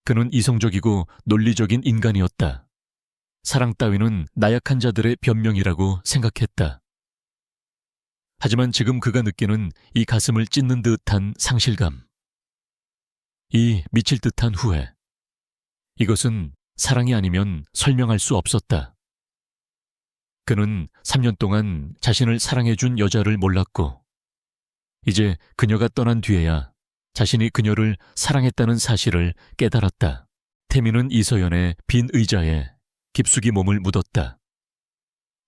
그는 이성적이고 논리적인 인간이었다. 사랑 따위는 나약한 자들의 변명이라고 생각했다. 하지만 지금 그가 느끼는 이 가슴을 찢는 듯한 상실감, 이 미칠 듯한 후회, 이것은 사랑이 아니면 설명할 수 없었다. 그는 3년 동안 자신을 사랑해준 여자를 몰랐고 이제 그녀가 떠난 뒤에야 자신이 그녀를 사랑했다는 사실을 깨달았다. 태미는 이서연의 빈 의자에 깊숙이 몸을 묻었다.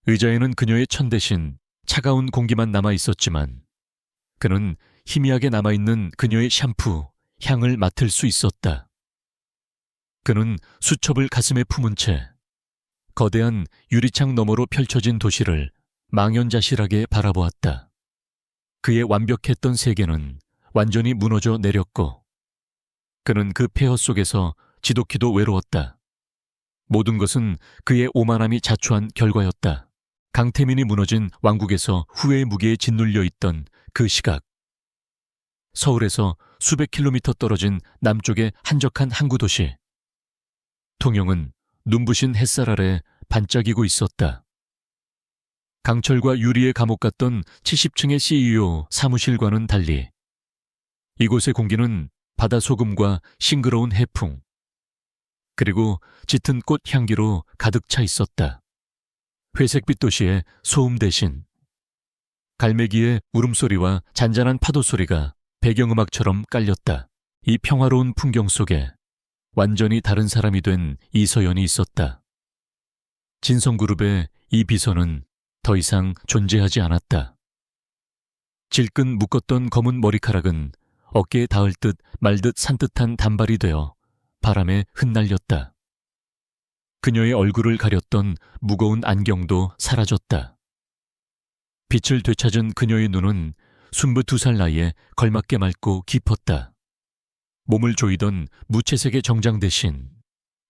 의자에는 그녀의 천 대신 차가운 공기만 남아 있었지만 그는 희미하게 남아있는 그녀의 샴푸, 향을 맡을 수 있었다. 그는 수첩을 가슴에 품은 채 거대한 유리창 너머로 펼쳐진 도시를 망연자실하게 바라보았다. 그의 완벽했던 세계는 완전히 무너져 내렸고 그는 그 폐허 속에서 지독히도 외로웠다. 모든 것은 그의 오만함이 자초한 결과였다. 강태민이 무너진 왕국에서 후회의 무게에 짓눌려 있던 그 시각. 서울에서 수백 킬로미터 떨어진 남쪽의 한적한 항구 도시. 통영은 눈부신 햇살 아래 반짝이고 있었다. 강철과 유리의 감옥 같던 70층의 CEO 사무실과는 달리 이곳의 공기는 바다 소금과 싱그러운 해풍, 그리고 짙은 꽃 향기로 가득 차 있었다. 회색빛 도시의 소음 대신 갈매기의 울음소리와 잔잔한 파도 소리가 배경음악처럼 깔렸다. 이 평화로운 풍경 속에 완전히 다른 사람이 된 이서연이 있었다. 진성그룹의 이 비서는 더 이상 존재하지 않았다. 질끈 묶었던 검은 머리카락은 어깨에 닿을 듯 말 듯 산뜻한 단발이 되어 바람에 흩날렸다. 그녀의 얼굴을 가렸던 무거운 안경도 사라졌다. 빛을 되찾은 그녀의 눈은 22살 나이에 걸맞게 맑고 깊었다. 몸을 조이던 무채색의 정장 대신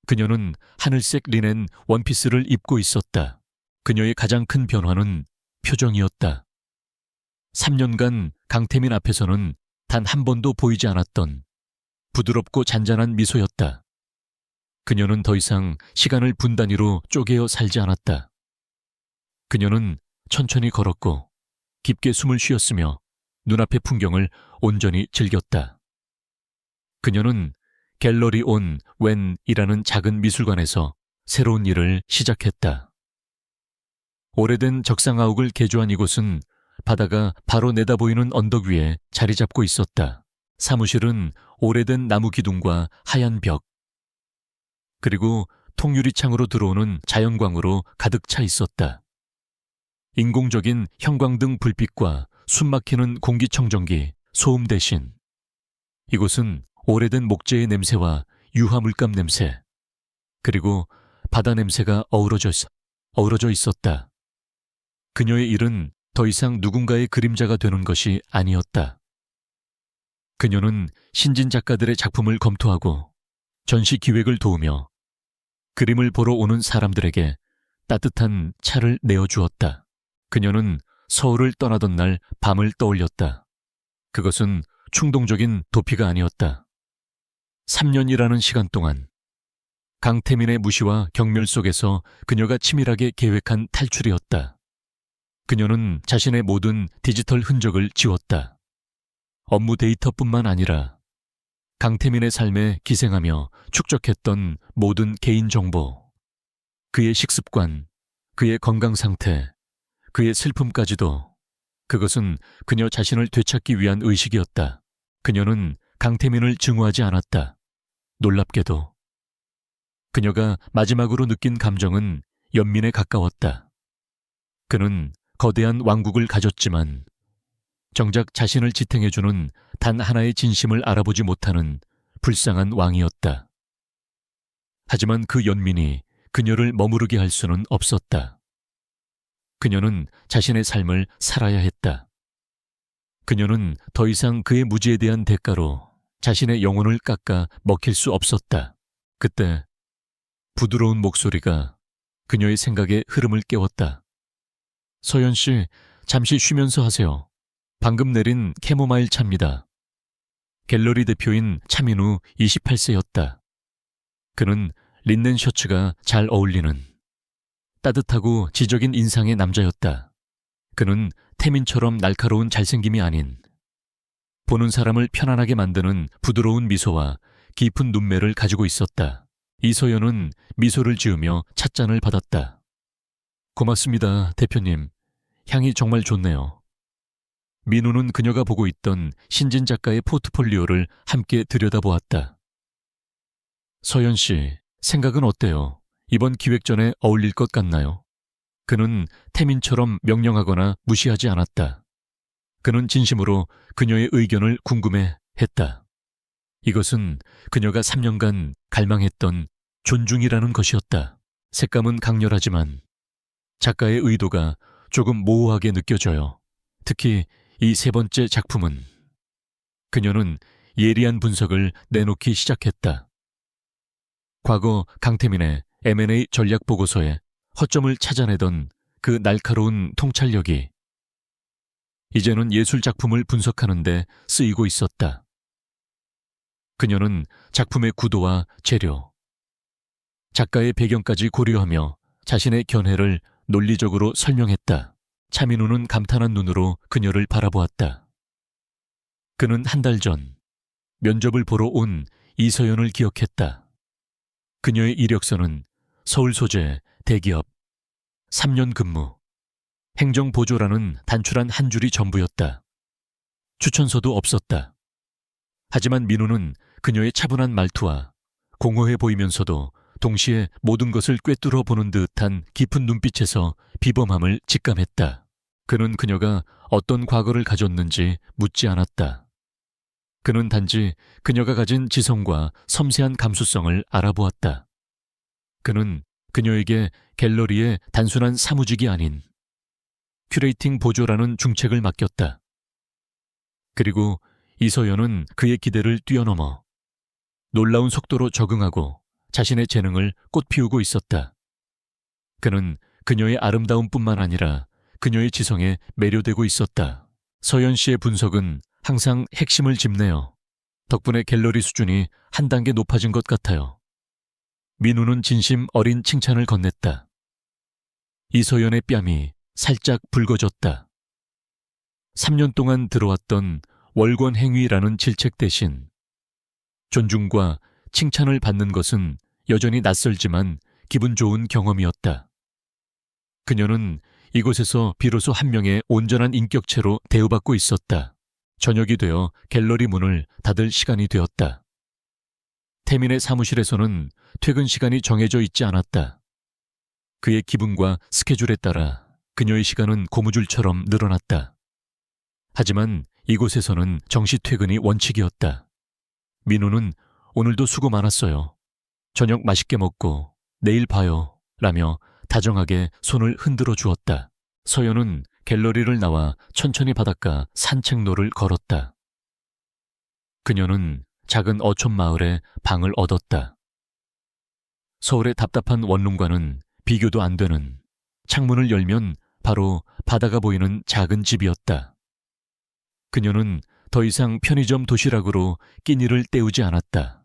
그녀는 하늘색 리넨 원피스를 입고 있었다. 그녀의 가장 큰 변화는 표정이었다. 3년간 강태민 앞에서는 단 한 번도 보이지 않았던 부드럽고 잔잔한 미소였다. 그녀는 더 이상 시간을 분 단위로 쪼개어 살지 않았다. 그녀는 천천히 걸었고 깊게 숨을 쉬었으며 눈앞의 풍경을 온전히 즐겼다. 그녀는 갤러리 온 웬이라는 작은 미술관에서 새로운 일을 시작했다. 오래된 적상아욱을 개조한 이곳은 바다가 바로 내다보이는 언덕 위에 자리 잡고 있었다. 사무실은 오래된 나무 기둥과 하얀 벽, 그리고 통유리창으로 들어오는 자연광으로 가득 차 있었다. 인공적인 형광등 불빛과 숨막히는 공기청정기, 소음 대신 이곳은 오래된 목재의 냄새와 유화 물감 냄새, 그리고 바다 냄새가 어우러져 있었다. 그녀의 일은 더 이상 누군가의 그림자가 되는 것이 아니었다. 그녀는 신진 작가들의 작품을 검토하고 전시 기획을 도우며 그림을 보러 오는 사람들에게 따뜻한 차를 내어주었다. 그녀는 서울을 떠나던 날 밤을 떠올렸다. 그것은 충동적인 도피가 아니었다. 3년이라는 시간 동안 강태민의 무시와 경멸 속에서 그녀가 치밀하게 계획한 탈출이었다. 그녀는 자신의 모든 디지털 흔적을 지웠다. 업무 데이터뿐만 아니라 강태민의 삶에 기생하며 축적했던 모든 개인정보, 그의 식습관, 그의 건강 상태, 그의 슬픔까지도, 그것은 그녀 자신을 되찾기 위한 의식이었다. 그녀는 강태민을 증오하지 않았다. 놀랍게도 그녀가 마지막으로 느낀 감정은 연민에 가까웠다. 그는 거대한 왕국을 가졌지만 정작 자신을 지탱해주는 단 하나의 진심을 알아보지 못하는 불쌍한 왕이었다. 하지만 그 연민이 그녀를 머무르게 할 수는 없었다. 그녀는 자신의 삶을 살아야 했다. 그녀는 더 이상 그의 무지에 대한 대가로 자신의 영혼을 깎아 먹힐 수 없었다. 그때 부드러운 목소리가 그녀의 생각의 흐름을 깨웠다. 서연 씨, 잠시 쉬면서 하세요. 방금 내린 캐모마일 차입니다. 갤러리 대표인 차민우 28세였다. 그는 린넨 셔츠가 잘 어울리는 따뜻하고 지적인 인상의 남자였다. 그는 태민처럼 날카로운 잘생김이 아닌 보는 사람을 편안하게 만드는 부드러운 미소와 깊은 눈매를 가지고 있었다. 이서연은 미소를 지으며 찻잔을 받았다. 고맙습니다, 대표님. 향이 정말 좋네요. 민우는 그녀가 보고 있던 신진 작가의 포트폴리오를 함께 들여다보았다. 서연 씨, 생각은 어때요? 이번 기획전에 어울릴 것 같나요? 그는 태민처럼 명령하거나 무시하지 않았다. 그는 진심으로 그녀의 의견을 궁금해했다. 이것은 그녀가 3년간 갈망했던 존중이라는 것이었다. 색감은 강렬하지만 작가의 의도가 조금 모호하게 느껴져요. 특히 이 세 번째 작품은 그녀는 예리한 분석을 내놓기 시작했다. 과거 강태민의 M&A 전략 보고서에 허점을 찾아내던 그 날카로운 통찰력이 이제는 예술 작품을 분석하는 데 쓰이고 있었다. 그녀는 작품의 구도와 재료, 작가의 배경까지 고려하며 자신의 견해를 논리적으로 설명했다. 차민우는 감탄한 눈으로 그녀를 바라보았다. 그는 한 달 전 면접을 보러 온 이서연을 기억했다. 그녀의 이력서는 서울 소재 대기업 3년 근무, 행정보조라는 단출한 한 줄이 전부였다. 추천서도 없었다. 하지만 민우는 그녀의 차분한 말투와 공허해 보이면서도 동시에 모든 것을 꿰뚫어 보는 듯한 깊은 눈빛에서 비범함을 직감했다. 그는 그녀가 어떤 과거를 가졌는지 묻지 않았다. 그는 단지 그녀가 가진 지성과 섬세한 감수성을 알아보았다. 그는 그녀에게 갤러리의 단순한 사무직이 아닌 큐레이팅 보조라는 중책을 맡겼다. 그리고 이서연은 그의 기대를 뛰어넘어 놀라운 속도로 적응하고 자신의 재능을 꽃피우고 있었다. 그는 그녀의 아름다움뿐만 아니라 그녀의 지성에 매료되고 있었다. 서연 씨의 분석은 항상 핵심을 짚네요. 덕분에 갤러리 수준이 한 단계 높아진 것 같아요. 민우는 진심 어린 칭찬을 건넸다. 이서연의 뺨이 살짝 붉어졌다. 3년 동안 들어왔던 월권행위라는 질책 대신 존중과 칭찬을 받는 것은 여전히 낯설지만 기분 좋은 경험이었다. 그녀는 이곳에서 비로소 한 명의 온전한 인격체로 대우받고 있었다. 저녁이 되어 갤러리 문을 닫을 시간이 되었다. 태민의 사무실에서는 퇴근 시간이 정해져 있지 않았다. 그의 기분과 스케줄에 따라 그녀의 시간은 고무줄처럼 늘어났다. 하지만 이곳에서는 정시 퇴근이 원칙이었다. 민우는 오늘도 수고 많았어요. 저녁 맛있게 먹고 내일 봐요. 라며 다정하게 손을 흔들어 주었다. 서연은 갤러리를 나와 천천히 바닷가 산책로를 걸었다. 그녀는 작은 어촌 마을에 방을 얻었다. 서울의 답답한 원룸과는 비교도 안 되는 창문을 열면 바로 바다가 보이는 작은 집이었다. 그녀는 더 이상 편의점 도시락으로 끼니를 때우지 않았다.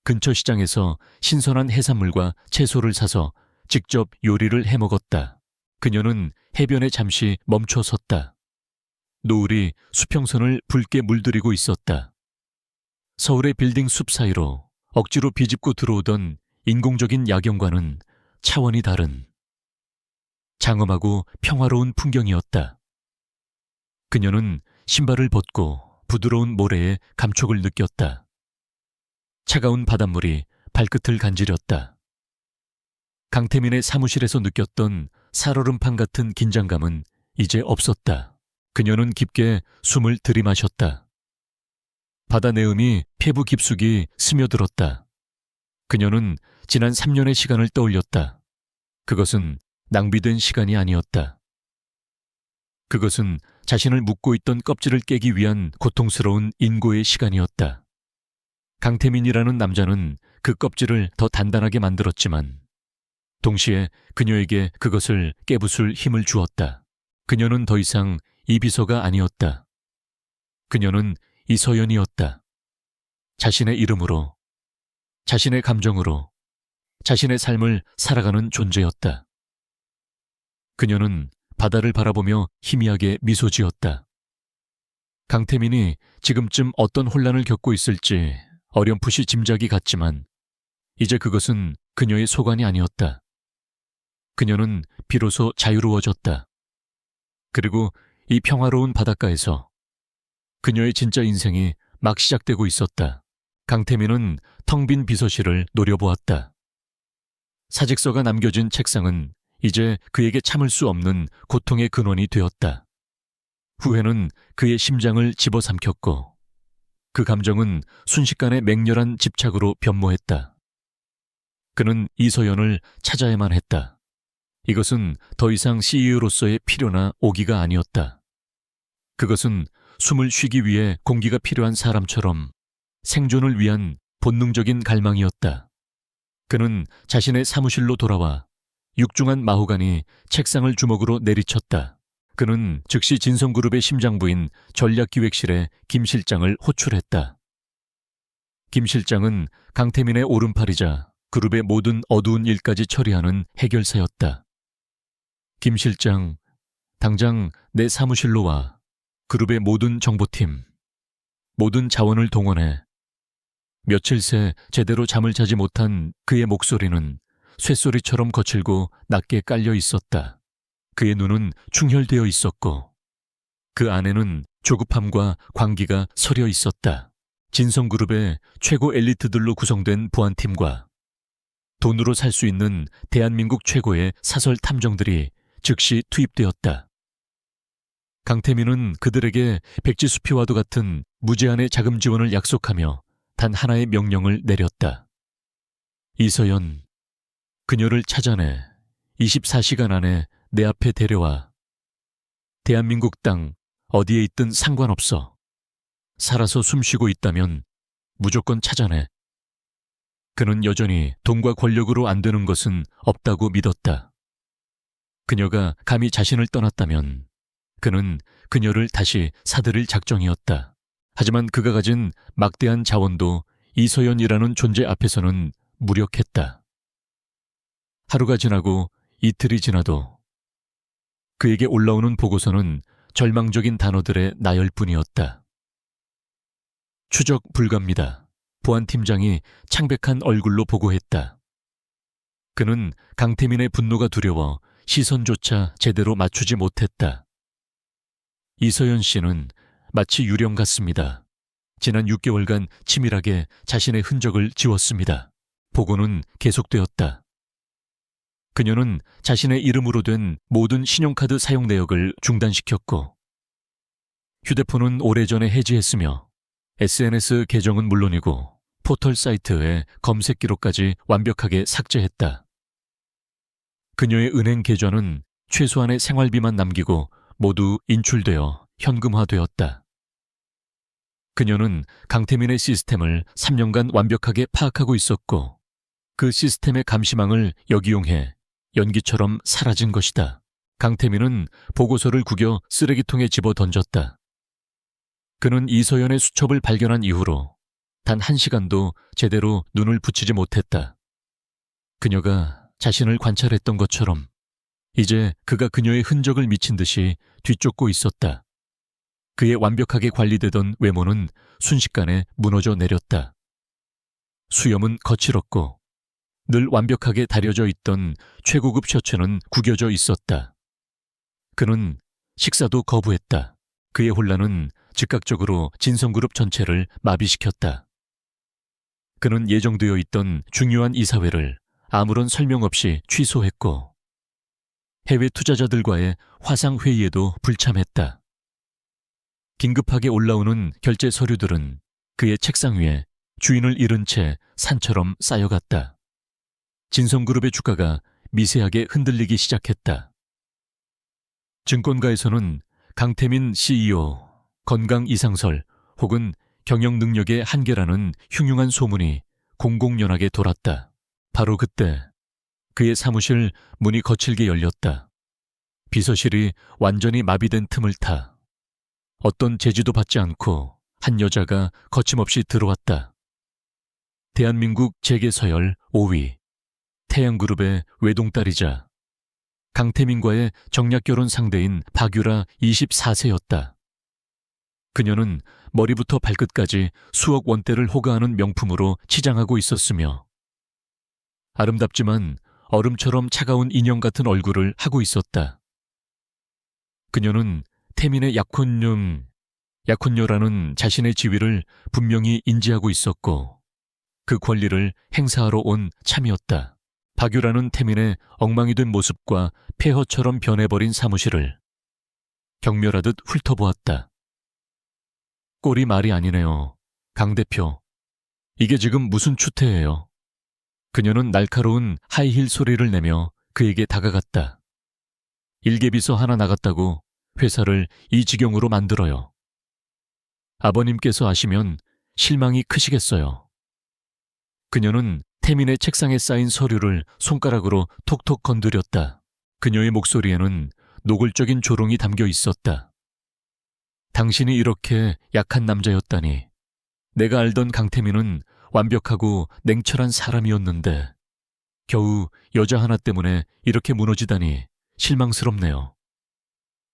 근처 시장에서 신선한 해산물과 채소를 사서 직접 요리를 해 먹었다. 그녀는 해변에 잠시 멈춰 섰다. 노을이 수평선을 붉게 물들이고 있었다. 서울의 빌딩 숲 사이로 억지로 비집고 들어오던 인공적인 야경과는 차원이 다른 장엄하고 평화로운 풍경이었다. 그녀는 신발을 벗고 부드러운 모래에 감촉을 느꼈다. 차가운 바닷물이 발끝을 간지렸다. 강태민의 사무실에서 느꼈던 살얼음판 같은 긴장감은 이제 없었다. 그녀는 깊게 숨을 들이마셨다. 바다 내음이 폐부 깊숙이 스며들었다. 그녀는 지난 3년의 시간을 떠올렸다. 그것은 낭비된 시간이 아니었다. 그것은 자신을 묶고 있던 껍질을 깨기 위한 고통스러운 인고의 시간이었다. 강태민이라는 남자는 그 껍질을 더 단단하게 만들었지만 동시에 그녀에게 그것을 깨부술 힘을 주었다. 그녀는 더 이상 이 비서가 아니었다. 그녀는 이서연이었다. 자신의 이름으로, 자신의 감정으로, 자신의 삶을 살아가는 존재였다. 그녀는 바다를 바라보며 희미하게 미소 지었다. 강태민이 지금쯤 어떤 혼란을 겪고 있을지 어렴풋이 짐작이 갔지만 이제 그것은 그녀의 소관이 아니었다. 그녀는 비로소 자유로워졌다. 그리고 이 평화로운 바닷가에서 그녀의 진짜 인생이 막 시작되고 있었다. 강태민은 텅 빈 비서실을 노려보았다. 사직서가 남겨진 책상은 이제 그에게 참을 수 없는 고통의 근원이 되었다. 후회는 그의 심장을 집어삼켰고 그 감정은 순식간에 맹렬한 집착으로 변모했다. 그는 이서연을 찾아야만 했다. 이것은 더 이상 CEO로서의 필요나 오기가 아니었다. 그것은 숨을 쉬기 위해 공기가 필요한 사람처럼 생존을 위한 본능적인 갈망이었다. 그는 자신의 사무실로 돌아와 육중한 마호간이 책상을 주먹으로 내리쳤다. 그는 즉시 진성그룹의 심장부인 전략기획실에 김 실장을 호출했다. 김 실장은 강태민의 오른팔이자 그룹의 모든 어두운 일까지 처리하는 해결사였다. 김 실장, 당장 내 사무실로 와. 그룹의 모든 정보팀, 모든 자원을 동원해. 며칠 새 제대로 잠을 자지 못한 그의 목소리는 쇳소리처럼 거칠고 낮게 깔려 있었다. 그의 눈은 충혈되어 있었고 그 안에는 조급함과 광기가 서려 있었다. 진성그룹의 최고 엘리트들로 구성된 보안팀과 돈으로 살 수 있는 대한민국 최고의 사설 탐정들이 즉시 투입되었다. 강태민은 그들에게 백지수피와도 같은 무제한의 자금 지원을 약속하며 단 하나의 명령을 내렸다. 이서연, 그녀를 찾아내 24시간 안에 내 앞에 데려와. 대한민국 땅 어디에 있든 상관없어. 살아서 숨쉬고 있다면 무조건 찾아내. 그는 여전히 돈과 권력으로 안 되는 것은 없다고 믿었다. 그녀가 감히 자신을 떠났다면 그는 그녀를 다시 사들일 작정이었다. 하지만 그가 가진 막대한 자원도 이서연이라는 존재 앞에서는 무력했다. 하루가 지나고 이틀이 지나도 그에게 올라오는 보고서는 절망적인 단어들의 나열뿐이었다. 추적 불가입니다. 보안팀장이 창백한 얼굴로 보고했다. 그는 강태민의 분노가 두려워 시선조차 제대로 맞추지 못했다. 이서연 씨는 마치 유령 같습니다. 지난 6개월간 치밀하게 자신의 흔적을 지웠습니다. 보고는 계속되었다. 그녀는 자신의 이름으로 된 모든 신용카드 사용 내역을 중단시켰고 휴대폰은 오래전에 해지했으며 SNS 계정은 물론이고 포털 사이트의 검색 기록까지 완벽하게 삭제했다. 그녀의 은행 계좌는 최소한의 생활비만 남기고 모두 인출되어 현금화되었다. 그녀는 강태민의 시스템을 3년간 완벽하게 파악하고 있었고 그 시스템의 감시망을 역이용해 연기처럼 사라진 것이다. 강태민은 보고서를 구겨 쓰레기통에 집어 던졌다. 그는 이서연의 수첩을 발견한 이후로 단 1시간도 제대로 눈을 붙이지 못했다. 그녀가 자신을 관찰했던 것처럼 이제 그가 그녀의 흔적을 미친 듯이 뒤쫓고 있었다. 그의 완벽하게 관리되던 외모는 순식간에 무너져 내렸다. 수염은 거칠었고 늘 완벽하게 다려져 있던 최고급 셔츠는 구겨져 있었다. 그는 식사도 거부했다. 그의 혼란은 즉각적으로 진성그룹 전체를 마비시켰다. 그는 예정되어 있던 중요한 이사회를 아무런 설명 없이 취소했고 해외 투자자들과의 화상회의에도 불참했다. 긴급하게 올라오는 결제 서류들은 그의 책상 위에 주인을 잃은 채 산처럼 쌓여갔다. 진성그룹의 주가가 미세하게 흔들리기 시작했다. 증권가에서는 강태민 CEO 건강 이상설 혹은 경영 능력의 한계라는 흉흉한 소문이 공공연하게 돌았다. 바로 그때 그의 사무실 문이 거칠게 열렸다. 비서실이 완전히 마비된 틈을 타 어떤 제지도 받지 않고 한 여자가 거침없이 들어왔다. 대한민국 재계서열 5위, 태양그룹의 외동딸이자 강태민과의 정략결혼 상대인 박유라 24세였다. 그녀는 머리부터 발끝까지 수억 원대를 호가하는 명품으로 치장하고 있었으며 아름답지만 얼음처럼 차가운 인형 같은 얼굴을 하고 있었다. 그녀는 태민의 약혼녀라는 자신의 지위를 분명히 인지하고 있었고 그 권리를 행사하러 온 참이었다. 박유라는 태민의 엉망이 된 모습과 폐허처럼 변해버린 사무실을 경멸하듯 훑어보았다. 꼴이 말이 아니네요. 강 대표. 이게 지금 무슨 추태예요? 그녀는 날카로운 하이힐 소리를 내며 그에게 다가갔다. 일개비서 하나 나갔다고 회사를 이 지경으로 만들어요. 아버님께서 아시면 실망이 크시겠어요. 그녀는 태민의 책상에 쌓인 서류를 손가락으로 톡톡 건드렸다. 그녀의 목소리에는 노골적인 조롱이 담겨 있었다. 당신이 이렇게 약한 남자였다니. 내가 알던 강태민은 완벽하고 냉철한 사람이었는데 겨우 여자 하나 때문에 이렇게 무너지다니 실망스럽네요.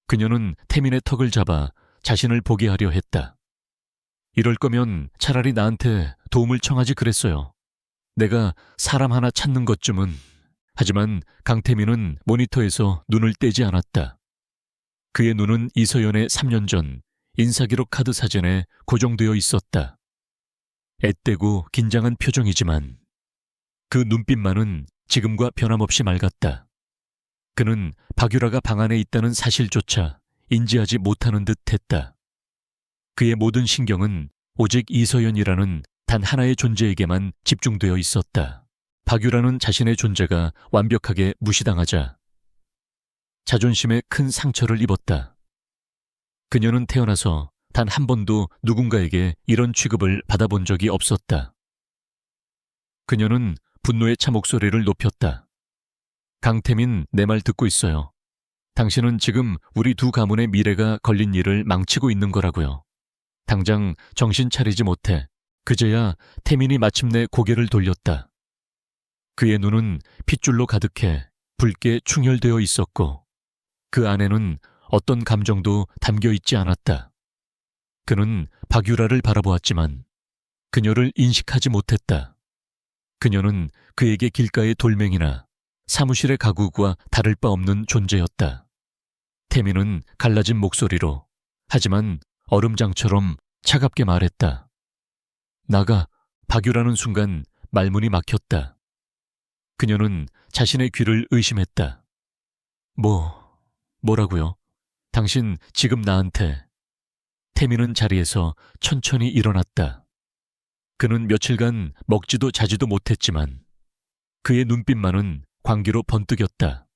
그녀는 태민의 턱을 잡아 자신을 보게 하려 했다. 이럴 거면 차라리 나한테 도움을 청하지 그랬어요. 내가 사람 하나 찾는 것쯤은. 하지만 강태민은 모니터에서 눈을 떼지 않았다. 그의 눈은 이서연의 3년 전 인사기록 카드 사진에 고정되어 있었다. 앳되고 긴장한 표정이지만 그 눈빛만은 지금과 변함없이 맑았다. 그는 박유라가 방 안에 있다는 사실조차 인지하지 못하는 듯 했다. 그의 모든 신경은 오직 이서연이라는 단 하나의 존재에게만 집중되어 있었다. 박유라는 자신의 존재가 완벽하게 무시당하자 자존심에 큰 상처를 입었다. 그녀는 태어나서 단 한 번도 누군가에게 이런 취급을 받아본 적이 없었다. 그녀는 분노에 차 목소리를 높였다. 강태민, 내 말 듣고 있어요. 당신은 지금 우리 두 가문의 미래가 걸린 일을 망치고 있는 거라고요. 당장 정신 차리지 못해. 그제야 태민이 마침내 고개를 돌렸다. 그의 눈은 핏줄로 가득해 붉게 충혈되어 있었고 그 안에는 어떤 감정도 담겨 있지 않았다. 그는 박유라를 바라보았지만 그녀를 인식하지 못했다. 그녀는 그에게 길가의 돌멩이나 사무실의 가구와 다를 바 없는 존재였다. 태민은 갈라진 목소리로 하지만 얼음장처럼 차갑게 말했다. 나가. 박유라는 순간 말문이 막혔다. 그녀는 자신의 귀를 의심했다. 뭐라고요? 당신 지금 나한테. 태민은 자리에서 천천히 일어났다. 그는 며칠간 먹지도 자지도 못했지만 그의 눈빛만은 광기로 번뜩였다.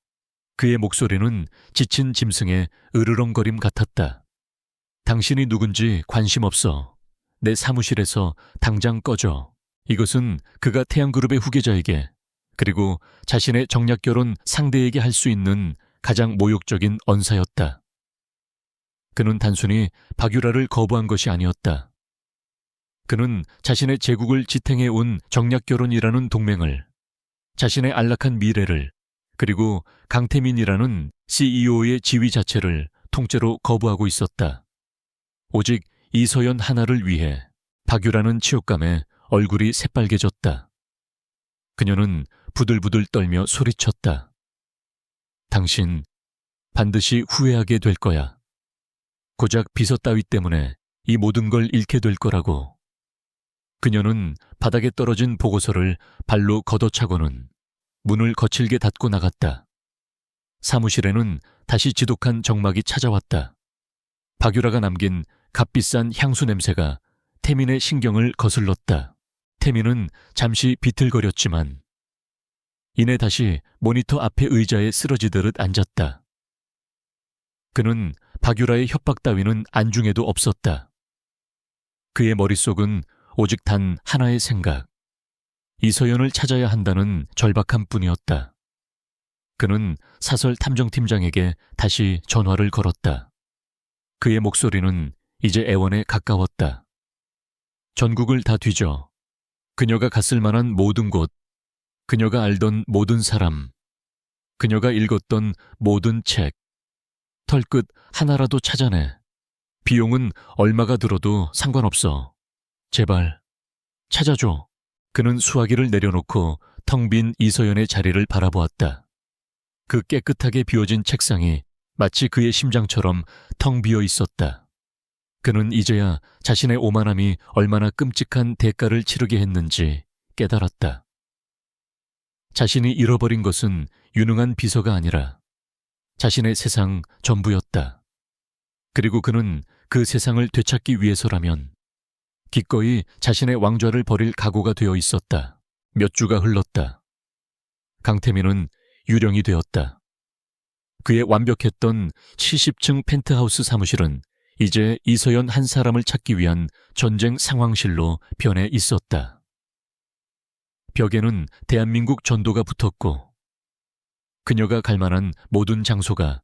그의 목소리는 지친 짐승의 으르렁거림 같았다. 당신이 누군지 관심 없어. 내 사무실에서 당장 꺼져. 이것은 그가 태양그룹의 후계자에게 그리고 자신의 정략결혼 상대에게 할 수 있는 가장 모욕적인 언사였다. 그는 단순히 박유라를 거부한 것이 아니었다. 그는 자신의 제국을 지탱해 온 정략결혼이라는 동맹을, 자신의 안락한 미래를, 그리고 강태민이라는 CEO의 지위 자체를 통째로 거부하고 있었다. 오직 이서연 하나를 위해 박유라는 치욕감에 얼굴이 새빨개졌다. 그녀는 부들부들 떨며 소리쳤다. 당신 반드시 후회하게 될 거야. 고작 비서 따위 때문에 이 모든 걸 잃게 될 거라고. 그녀는 바닥에 떨어진 보고서를 발로 걷어차고는 문을 거칠게 닫고 나갔다. 사무실에는 다시 지독한 적막이 찾아왔다. 박유라가 남긴 값비싼 향수 냄새가 태민의 신경을 거슬렀다. 태민은 잠시 비틀거렸지만 이내 다시 모니터 앞의 의자에 쓰러지듯 앉았다. 그는 박유라의 협박 따위는 안중에도 없었다. 그의 머릿속은 오직 단 하나의 생각, 이서연을 찾아야 한다는 절박함 뿐이었다. 그는 사설 탐정팀장에게 다시 전화를 걸었다. 그의 목소리는 이제 애원에 가까웠다. 전국을 다 뒤져 그녀가 갔을 만한 모든 곳, 그녀가 알던 모든 사람, 그녀가 읽었던 모든 책, 털끝 하나라도 찾아내. 비용은 얼마가 들어도 상관없어. 제발 찾아줘. 그는 수화기를 내려놓고 텅 빈 이서연의 자리를 바라보았다. 그 깨끗하게 비워진 책상이 마치 그의 심장처럼 텅 비어 있었다. 그는 이제야 자신의 오만함이 얼마나 끔찍한 대가를 치르게 했는지 깨달았다. 자신이 잃어버린 것은 유능한 비서가 아니라 자신의 세상 전부였다. 그리고 그는 그 세상을 되찾기 위해서라면 기꺼이 자신의 왕좌를 버릴 각오가 되어 있었다. 몇 주가 흘렀다. 강태민은 유령이 되었다. 그의 완벽했던 70층 펜트하우스 사무실은 이제 이서연 한 사람을 찾기 위한 전쟁 상황실로 변해 있었다. 벽에는 대한민국 전도가 붙었고 그녀가 갈 만한 모든 장소가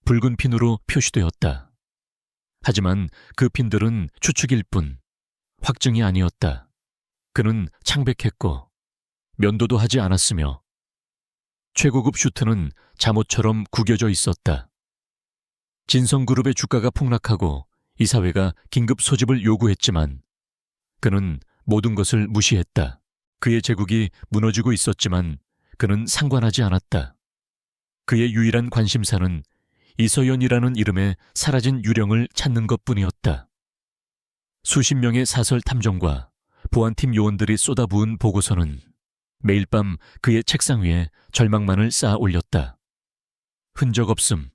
붉은 핀으로 표시되었다. 하지만 그 핀들은 추측일 뿐 확증이 아니었다. 그는 창백했고 면도도 하지 않았으며 최고급 슈트는 잠옷처럼 구겨져 있었다. 진성그룹의 주가가 폭락하고 이사회가 긴급 소집을 요구했지만 그는 모든 것을 무시했다. 그의 제국이 무너지고 있었지만 그는 상관하지 않았다. 그의 유일한 관심사는 이서연이라는 이름의 사라진 유령을 찾는 것뿐이었다. 수십 명의 사설 탐정과 보안팀 요원들이 쏟아부은 보고서는 매일 밤 그의 책상 위에 절망만을 쌓아 올렸다. 흔적 없음,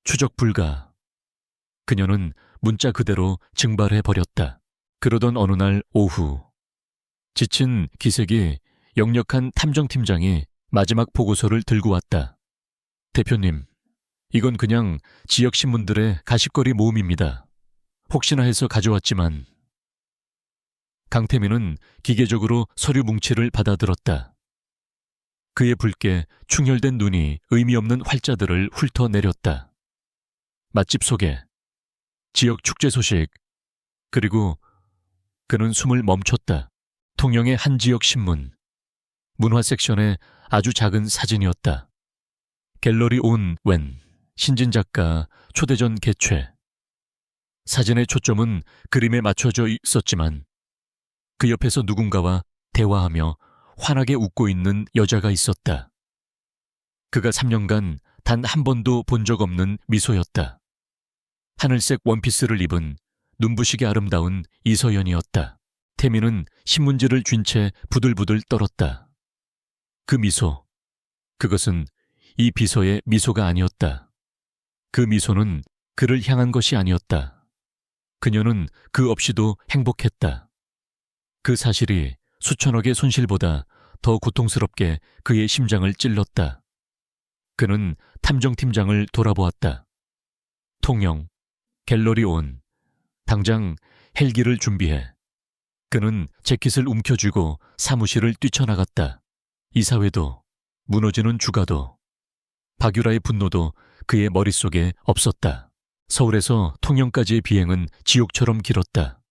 추적 불가. 그녀는 문자 그대로 증발해 버렸다. 그러던 어느 날 오후, 지친 기색이 역력한 탐정팀장이 마지막 보고서를 들고 왔다. 대표님, 이건 그냥 지역 신문들의 가십거리 모음입니다. 혹시나 해서 가져왔지만. 강태민은 기계적으로 서류 뭉치를 받아들었다. 그의 붉게 충혈된 눈이 의미 없는 활자들을 훑어내렸다. 맛집 소개, 지역 축제 소식, 그리고 그는 숨을 멈췄다. 통영의 한 지역 신문, 문화 섹션의 아주 작은 사진이었다. 갤러리 온 웬, 신진 작가 초대전 개최. 사진의 초점은 그림에 맞춰져 있었지만 그 옆에서 누군가와 대화하며 환하게 웃고 있는 여자가 있었다. 그가 3년간 단 한 번도 본 적 없는 미소였다. 하늘색 원피스를 입은 눈부시게 아름다운 이서연이었다. 태민은 신문지를 쥔 채 부들부들 떨었다. 그 미소, 그것은 이 비서의 미소가 아니었다. 그 미소는 그를 향한 것이 아니었다. 그녀는 그 없이도 행복했다. 그 사실이 수천억의 손실보다 더 고통스럽게 그의 심장을 찔렀다. 그는 탐정팀장을 돌아보았다. 통영, 갤러리 온, 당장 헬기를 준비해. 그는 재킷을 움켜쥐고 사무실을 뛰쳐나갔다. 이사회도, 무너지는 주가도, 박유라의 분노도 그의 머릿속에 없었다. 서울에서 통영까지의 비행은 지옥처럼 길었다.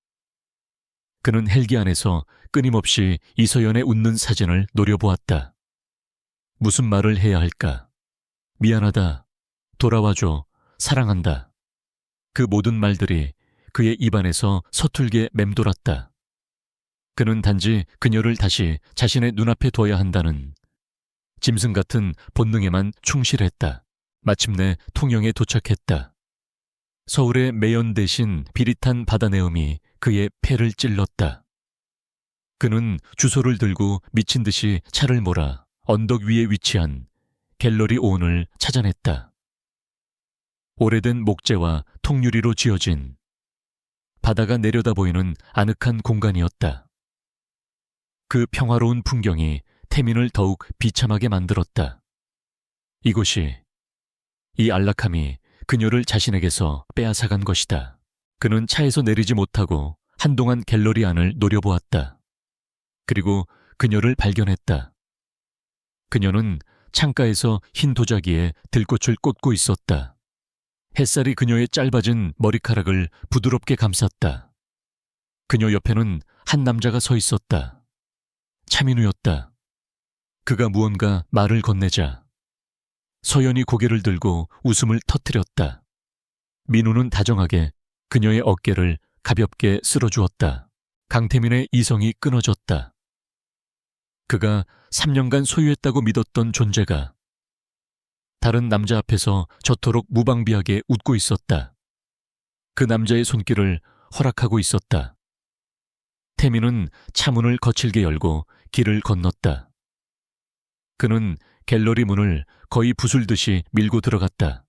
그는 헬기 안에서 끊임없이 이서연의 웃는 사진을 노려보았다. 무슨 말을 해야 할까? 미안하다, 돌아와줘, 사랑한다. 그 모든 말들이 그의 입안에서 서툴게 맴돌았다. 그는 단지 그녀를 다시 자신의 눈앞에 둬야 한다는 짐승 같은 본능에만 충실했다. 마침내 통영에 도착했다. 서울의 매연 대신 비릿한 바다 내음이 그의 폐를 찔렀다. 그는 주소를 들고 미친 듯이 차를 몰아 언덕 위에 위치한 갤러리 온을 찾아냈다. 오래된 목재와 통유리로 지어진 바다가 내려다 보이는 아늑한 공간이었다. 그 평화로운 풍경이 태민을 더욱 비참하게 만들었다. 이곳이, 이 안락함이 그녀를 자신에게서 빼앗아간 것이다. 그는 차에서 내리지 못하고 한동안 갤러리 안을 노려보았다. 그리고 그녀를 발견했다. 그녀는 창가에서 흰 도자기에 들꽃을 꽂고 있었다. 햇살이 그녀의 짧아진 머리카락을 부드럽게 감쌌다. 그녀 옆에는 한 남자가 서 있었다. 차민우였다. 그가 무언가 말을 건네자 서연이 고개를 들고 웃음을 터뜨렸다. 민우는 다정하게 그녀의 어깨를 가볍게 쓸어주었다. 강태민의 이성이 끊어졌다. 그가 3년간 소유했다고 믿었던 존재가 다른 남자 앞에서 저토록 무방비하게 웃고 있었다. 그 남자의 손길을 허락하고 있었다. 태민은 차문을 거칠게 열고 길을 건넜다. 그는 갤러리 문을 거의 부술듯이 밀고 들어갔다.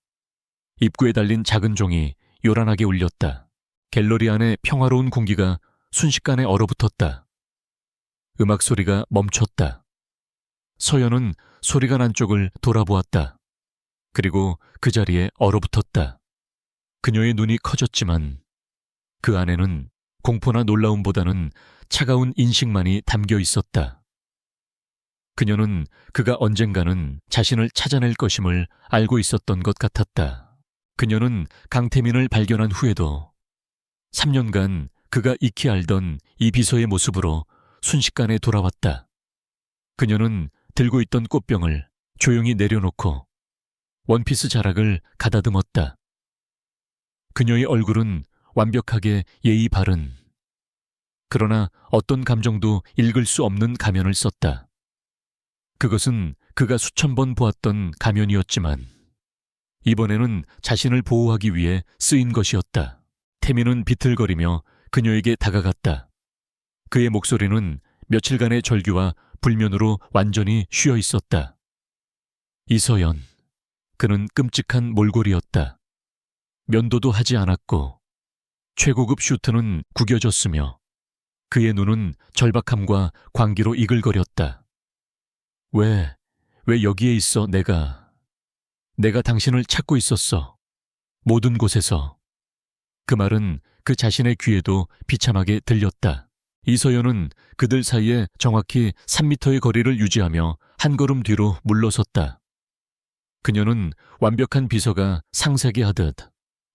입구에 달린 작은 종이 요란하게 울렸다. 갤러리 안의 평화로운 공기가 순식간에 얼어붙었다. 음악 소리가 멈췄다. 서연은 소리가 난 쪽을 돌아보았다. 그리고 그 자리에 얼어붙었다. 그녀의 눈이 커졌지만 그 안에는 공포나 놀라움보다는 차가운 인식만이 담겨 있었다. 그녀는 그가 언젠가는 자신을 찾아낼 것임을 알고 있었던 것 같았다. 그녀는 강태민을 발견한 후에도 3년간 그가 익히 알던 이 비서의 모습으로 순식간에 돌아왔다. 그녀는 들고 있던 꽃병을 조용히 내려놓고 원피스 자락을 가다듬었다. 그녀의 얼굴은 완벽하게 예의 바른, 그러나 어떤 감정도 읽을 수 없는 가면을 썼다. 그것은 그가 수천 번 보았던 가면이었지만 이번에는 자신을 보호하기 위해 쓰인 것이었다. 태민은 비틀거리며 그녀에게 다가갔다. 그의 목소리는 며칠간의 절규와 불면으로 완전히 쉬어 있었다. 이서연. 그는 끔찍한 몰골이었다. 면도도 하지 않았고 최고급 슈트는 구겨졌으며 그의 눈은 절박함과 광기로 이글거렸다. 왜 여기에 있어? 내가 당신을 찾고 있었어. 모든 곳에서. 그 말은 그 자신의 귀에도 비참하게 들렸다. 이서연은 그들 사이에 정확히 3미터의 거리를 유지하며 한 걸음 뒤로 물러섰다. 그녀는 완벽한 비서가 상세게 하듯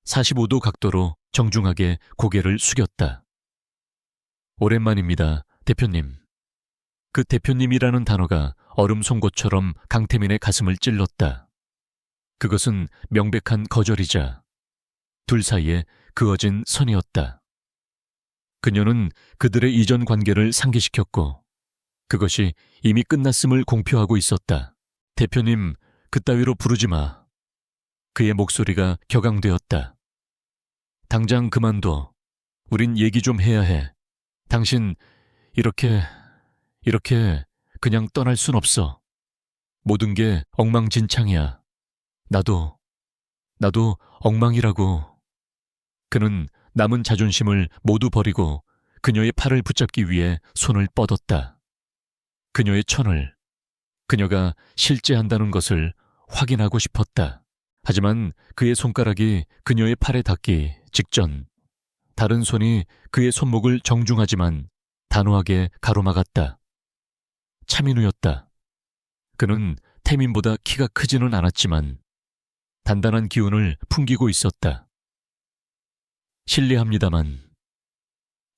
45도 각도로 정중하게 고개를 숙였다. 오랜만입니다, 대표님. 그 대표님이라는 단어가 얼음 송곳처럼 강태민의 가슴을 찔렀다. 그것은 명백한 거절이자 둘 사이에 그어진 선이었다. 그녀는 그들의 이전 관계를 상기시켰고 그것이 이미 끝났음을 공표하고 있었다. 대표님, 그따위로 부르지 마. 그의 목소리가 격앙되었다. 당장 그만둬. 우린 얘기 좀 해야 해. 당신 이렇게 그냥 떠날 순 없어. 모든 게 엉망진창이야. 나도 엉망이라고. 그는 남은 자존심을 모두 버리고 그녀의 팔을 붙잡기 위해 손을 뻗었다. 그녀의 천을, 그녀가 실제한다는 것을 확인하고 싶었다. 하지만 그의 손가락이 그녀의 팔에 닿기 직전 다른 손이 그의 손목을 정중하지만 단호하게 가로막았다. 차민우였다. 그는 태민보다 키가 크지는 않았지만 단단한 기운을 풍기고 있었다. 실례합니다만.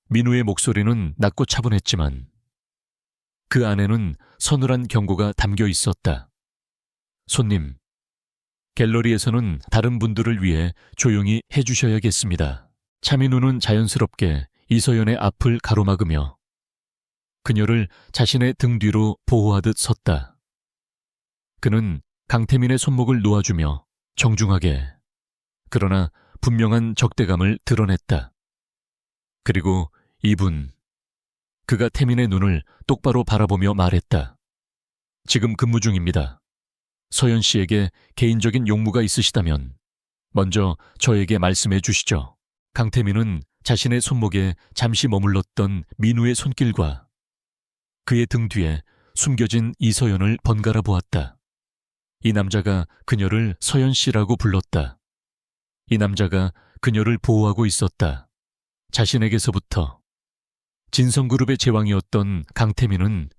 민우의 목소리는 낮고 차분했지만 그 안에는 서늘한 경고가 담겨 있었다. 손님, 갤러리에서는 다른 분들을 위해 조용히 해주셔야겠습니다. 차민우는 자연스럽게 이서연의 앞을 가로막으며 그녀를 자신의 등 뒤로 보호하듯 섰다. 그는 강태민의 손목을 놓아주며 정중하게 그러나 분명한 적대감을 드러냈다. 그리고 그가 태민의 눈을 똑바로 바라보며 말했다. 지금 근무 중입니다. 서연 씨에게 개인적인 용무가 있으시다면 먼저 저에게 말씀해 주시죠. 강태민은 자신의 손목에 잠시 머물렀던 민우의 손길과 그의 등 뒤에 숨겨진 이서연을 번갈아 보았다. 이 남자가 그녀를 서연 씨라고 불렀다. 이 남자가 그녀를 보호하고 있었다. 자신에게서부터. 진성그룹의 제왕이었던 강태민은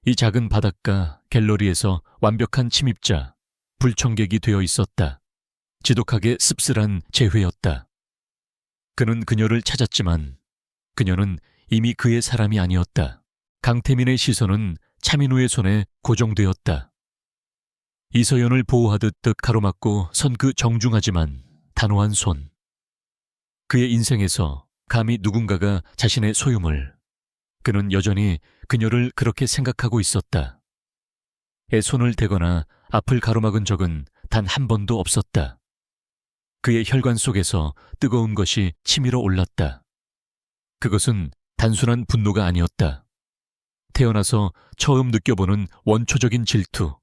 이 작은 바닷가 갤러리에서 완벽한 침입자, 불청객이 되어 있었다. 지독하게 씁쓸한 재회였다. 그는 그녀를 찾았지만 그녀는 이미 그의 사람이 아니었다. 강태민의 시선은 차민우의 손에 고정되었다. 이서연을 보호하듯 가로막고 선 그 정중하지만 단호한 손. 그의 인생에서 감히 누군가가 자신의 소유물. 그는 여전히 그녀를 그렇게 생각하고 있었다. 의 손을 대거나 앞을 가로막은 적은 단 한 번도 없었다. 그의 혈관 속에서 뜨거운 것이 치밀어 올랐다. 그것은 단순한 분노가 아니었다. 태어나서 처음 느껴보는 원초적인 질투.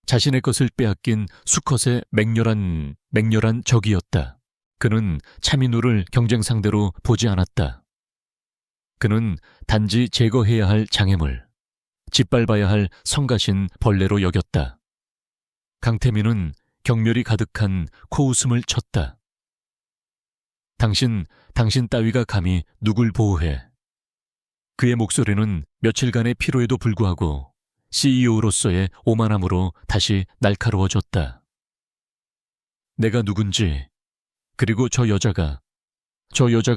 자신의 것을 빼앗긴 수컷의 맹렬한 적이었다. 그는 차민우를 경쟁 상대로 보지 않았다. 그는 단지 제거해야 할 장애물, 짓밟아야 할 성가신 벌레로 여겼다. 강태민은 경멸이 가득한 코웃음을 쳤다. 당신 따위가 감히 누굴 보호해. 그의 목소리는 며칠간의 피로에도 불구하고 CEO로서의 오만함으로 다시 날카로워졌다. 내가 누군지, 그리고 저 여자가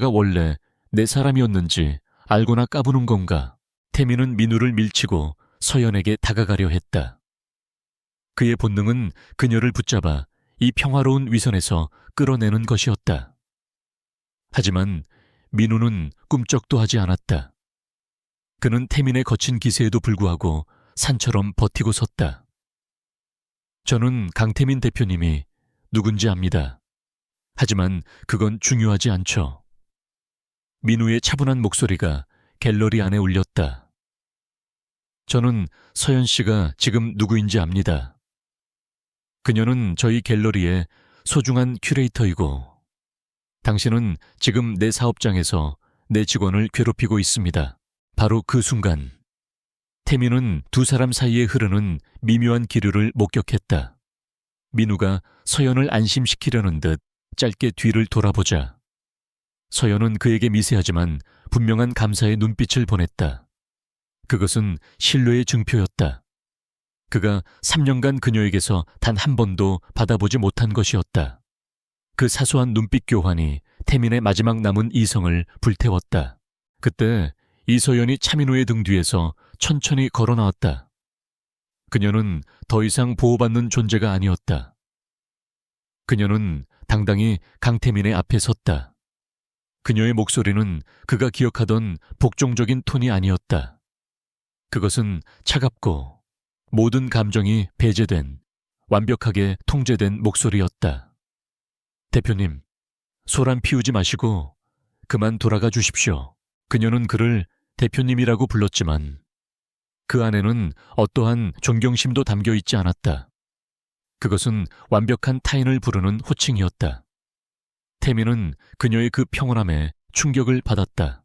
원래 내 사람이었는지 알고나 까부는 건가? 태민은 민우를 밀치고 서연에게 다가가려 했다. 그의 본능은 그녀를 붙잡아 이 평화로운 위선에서 끌어내는 것이었다. 하지만 민우는 꿈쩍도 하지 않았다. 그는 태민의 거친 기세에도 불구하고 산처럼 버티고 섰다. 저는 강태민 대표님이 누군지 압니다. 하지만 그건 중요하지 않죠. 민우의 차분한 목소리가 갤러리 안에 올렸다. 저는 서연 씨가 지금 누구인지 압니다. 그녀는 저희 갤러리의 소중한 큐레이터이고, 당신은 지금 내 사업장에서 내 직원을 괴롭히고 있습니다. 바로 그 순간, 태민은 두 사람 사이에 흐르는 미묘한 기류를 목격했다. 민우가 서연을 안심시키려는 듯 짧게 뒤를 돌아보자 서연은 그에게 미세하지만 분명한 감사의 눈빛을 보냈다. 그것은 신뢰의 증표였다. 그가 3년간 그녀에게서 단 한 번도 받아보지 못한 것이었다. 그 사소한 눈빛 교환이 태민의 마지막 남은 이성을 불태웠다. 그때 이서연이 차민우의 등 뒤에서 천천히 걸어 나왔다. 그녀는 더 이상 보호받는 존재가 아니었다. 그녀는 당당히 강태민의 앞에 섰다. 그녀의 목소리는 그가 기억하던 복종적인 톤이 아니었다. 그것은 차갑고 모든 감정이 배제된, 완벽하게 통제된 목소리였다. 대표님, 소란 피우지 마시고 그만 돌아가 주십시오. 그녀는 그를 대표님이라고 불렀지만 그 안에는 어떠한 존경심도 담겨 있지 않았다. 그것은 완벽한 타인을 부르는 호칭이었다. 태민은 그녀의 그 평온함에 충격을 받았다.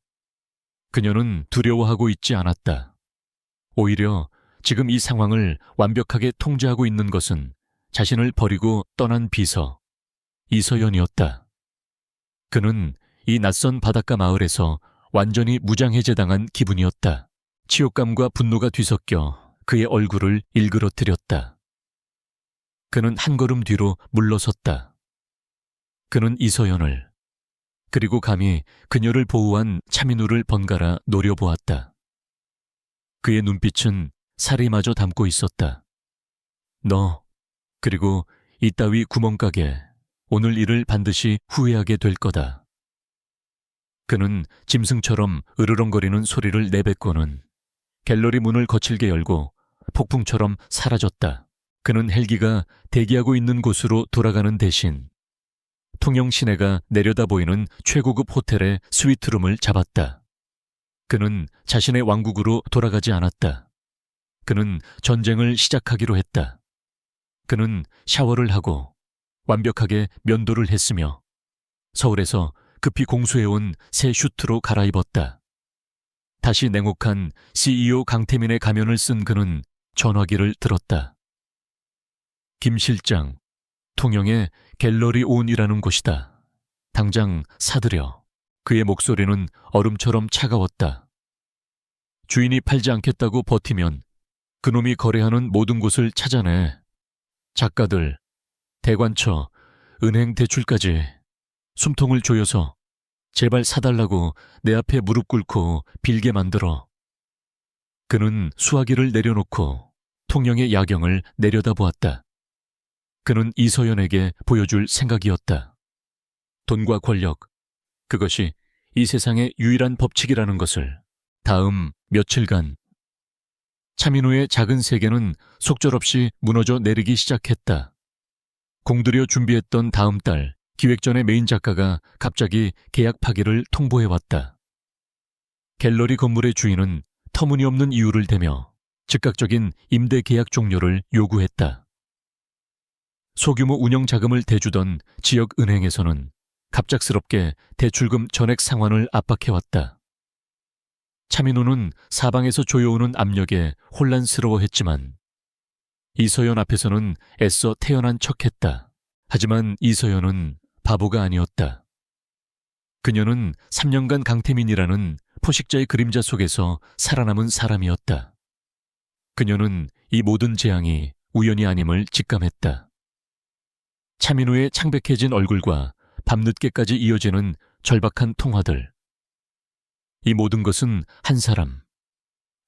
그녀는 두려워하고 있지 않았다. 오히려 지금 이 상황을 완벽하게 통제하고 있는 것은 자신을 버리고 떠난 비서, 이서연이었다. 그는 이 낯선 바닷가 마을에서 완전히 무장해제당한 기분이었다. 치욕감과 분노가 뒤섞여 그의 얼굴을 일그러뜨렸다. 그는 한 걸음 뒤로 물러섰다. 그는 이서연을, 그리고 감히 그녀를 보호한 차민우를 번갈아 노려보았다. 그의 눈빛은 살이마저 담고 있었다. 너, 그리고 이따위 구멍가게, 오늘 일을 반드시 후회하게 될 거다. 그는 짐승처럼 으르렁거리는 소리를 내뱉고는 갤러리 문을 거칠게 열고 폭풍처럼 사라졌다. 그는 헬기가 대기하고 있는 곳으로 돌아가는 대신 통영 시내가 내려다 보이는 최고급 호텔의 스위트룸을 잡았다. 그는 자신의 왕국으로 돌아가지 않았다. 그는 전쟁을 시작하기로 했다. 그는 샤워를 하고 완벽하게 면도를 했으며 서울에서 급히 공수해온 새 슈트로 갈아입었다. 다시 냉혹한 CEO 강태민의 가면을 쓴 그는 전화기를 들었다. 김 실장, 통영의 갤러리 온이라는 곳이다. 당장 사들여. 그의 목소리는 얼음처럼 차가웠다. 주인이 팔지 않겠다고 버티면 그놈이 거래하는 모든 곳을 찾아내. 작가들, 대관처, 은행 대출까지 숨통을 조여서 제발 사달라고 내 앞에 무릎 꿇고 빌게 만들어. 그는 수화기를 내려놓고 통영의 야경을 내려다보았다. 그는 이서연에게 보여줄 생각이었다. 돈과 권력, 그것이 이 세상의 유일한 법칙이라는 것을. 다음 며칠간 차민우의 작은 세계는 속절없이 무너져 내리기 시작했다. 공들여 준비했던 다음 달 기획전의 메인 작가가 갑자기 계약 파기를 통보해왔다. 갤러리 건물의 주인은 터무니없는 이유를 대며 즉각적인 임대 계약 종료를 요구했다. 소규모 운영 자금을 대주던 지역 은행에서는 갑작스럽게 대출금 전액 상환을 압박해왔다. 차민우는 사방에서 조여오는 압력에 혼란스러워했지만 이서연 앞에서는 애써 태연한 척했다. 하지만 이서연은 바보가 아니었다. 그녀는 3년간 강태민이라는 포식자의 그림자 속에서 살아남은 사람이었다. 그녀는 이 모든 재앙이 우연이 아님을 직감했다. 차민우의 창백해진 얼굴과 밤늦게까지 이어지는 절박한 통화들. 이 모든 것은 한 사람,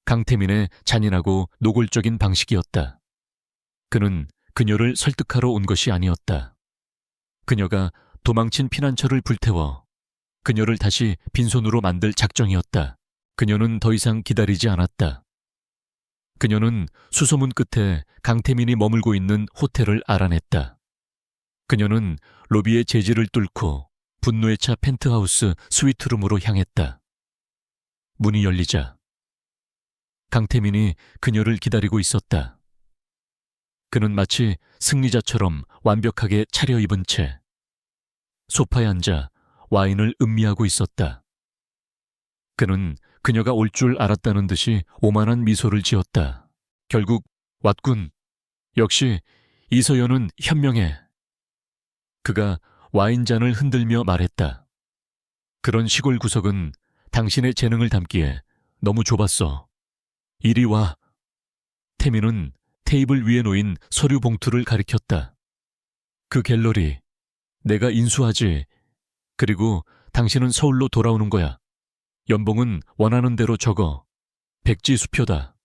강태민의 잔인하고 노골적인 방식이었다. 그는 그녀를 설득하러 온 것이 아니었다. 그녀가 도망친 피난처를 불태워 그녀를 다시 빈손으로 만들 작정이었다. 그녀는 더 이상 기다리지 않았다. 그녀는 수소문 끝에 강태민이 머물고 있는 호텔을 알아냈다. 그녀는 로비의 제지를 뚫고 분노에 차 펜트하우스 스위트룸으로 향했다. 문이 열리자 강태민이 그녀를 기다리고 있었다. 그는 마치 승리자처럼 완벽하게 차려입은 채 소파에 앉아 와인을 음미하고 있었다. 그는 그녀가 올 줄 알았다는 듯이 오만한 미소를 지었다. 결국 왔군. 역시 이서연은 현명해. 그가 와인잔을 흔들며 말했다. 그런 시골 구석은 당신의 재능을 담기에 너무 좁았어. 이리 와. 태민은 테이블 위에 놓인 서류 봉투를 가리켰다. 그 갤러리, 내가 인수하지. 그리고 당신은 서울로 돌아오는 거야. 연봉은 원하는 대로 적어. 백지수표다.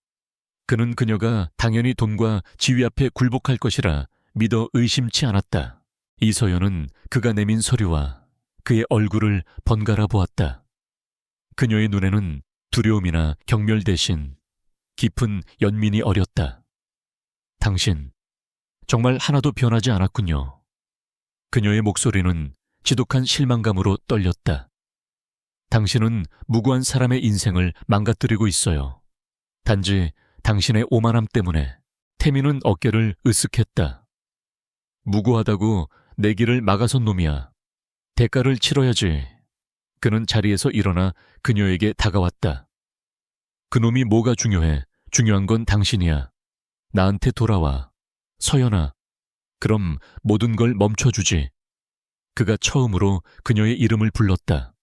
그는 그녀가 당연히 돈과 지위 앞에 굴복할 것이라 믿어 의심치 않았다. 이서연은 그가 내민 서류와 그의 얼굴을 번갈아 보았다. 그녀의 눈에는 두려움이나 경멸 대신 깊은 연민이 어렸다. 당신, 정말 하나도 변하지 않았군요. 그녀의 목소리는 지독한 실망감으로 떨렸다. 당신은 무고한 사람의 인생을 망가뜨리고 있어요. 단지 당신의 오만함 때문에. 태민은 어깨를 으쓱했다. 무고하다고 내 길을 막아선 놈이야. 대가를 치러야지. 그는 자리에서 일어나 그녀에게 다가왔다. 그놈이 뭐가 중요해? 중요한 건 당신이야. 나한테 돌아와. 서연아. 그럼 모든 걸 멈춰주지. 그가 처음으로 그녀의 이름을 불렀다.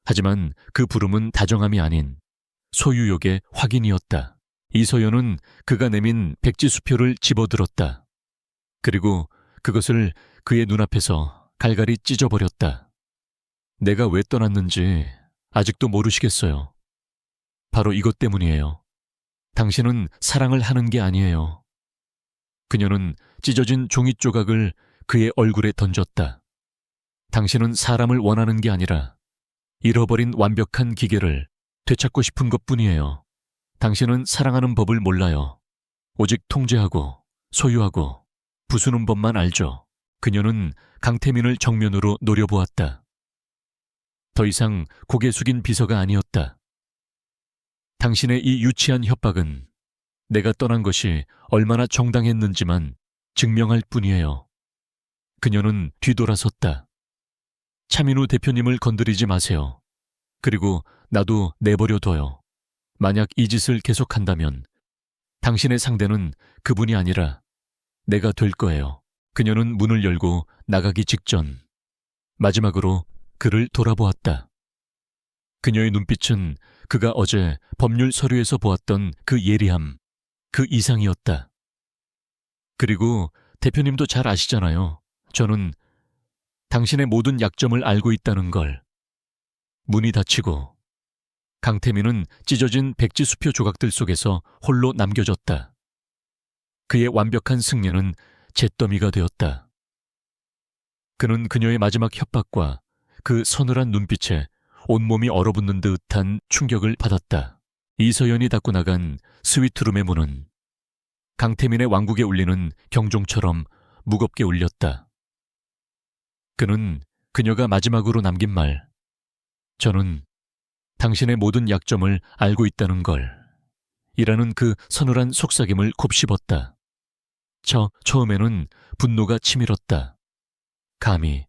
하지만 그 부름은 다정함이 아닌 소유욕의 확인이었다. 이서연은 그가 내민 백지수표를 집어들었다. 그리고 그것을 그의 눈앞에서 갈갈이 찢어버렸다. 내가 왜 떠났는지 아직도 모르시겠어요. 바로 이것 때문이에요. 당신은 사랑을 하는 게 아니에요. 그녀는 찢어진 종이 조각을 그의 얼굴에 던졌다. 당신은 사람을 원하는 게 아니라 잃어버린 완벽한 기계를 되찾고 싶은 것뿐이에요. 당신은 사랑하는 법을 몰라요. 오직 통제하고 소유하고 부수는 법만 알죠. 그녀는 강태민을 정면으로 노려보았다. 더 이상 고개 숙인 비서가 아니었다. 당신의 이 유치한 협박은 내가 떠난 것이 얼마나 정당했는지만 증명할 뿐이에요. 그녀는 뒤돌아섰다. 차민우 대표님을 건드리지 마세요. 그리고 나도 내버려둬요. 만약 이 짓을 계속한다면 당신의 상대는 그분이 아니라 내가 될 거예요. 그녀는 문을 열고 나가기 직전 마지막으로 그를 돌아보았다. 그녀의 눈빛은 그가 어제 법률 서류에서 보았던 그 예리함, 그 이상이었다. 그리고 대표님도 잘 아시잖아요. 저는 당신의 모든 약점을 알고 있다는 걸. 문이 닫히고 강태민은 찢어진 백지수표 조각들 속에서 홀로 남겨졌다. 그의 완벽한 승리는 잿더미가 되었다. 그는 그녀의 마지막 협박과 그 서늘한 눈빛에 온몸이 얼어붙는 듯한 충격을 받았다. 이서연이 닫고 나간 스위트룸의 문은 강태민의 왕국에 울리는 경종처럼 무겁게 울렸다. 그는 그녀가 마지막으로 남긴 말, 저는 당신의 모든 약점을 알고 있다는 걸, 이라는 그 서늘한 속삭임을 곱씹었다. 처음에는 분노가 치밀었다. 감히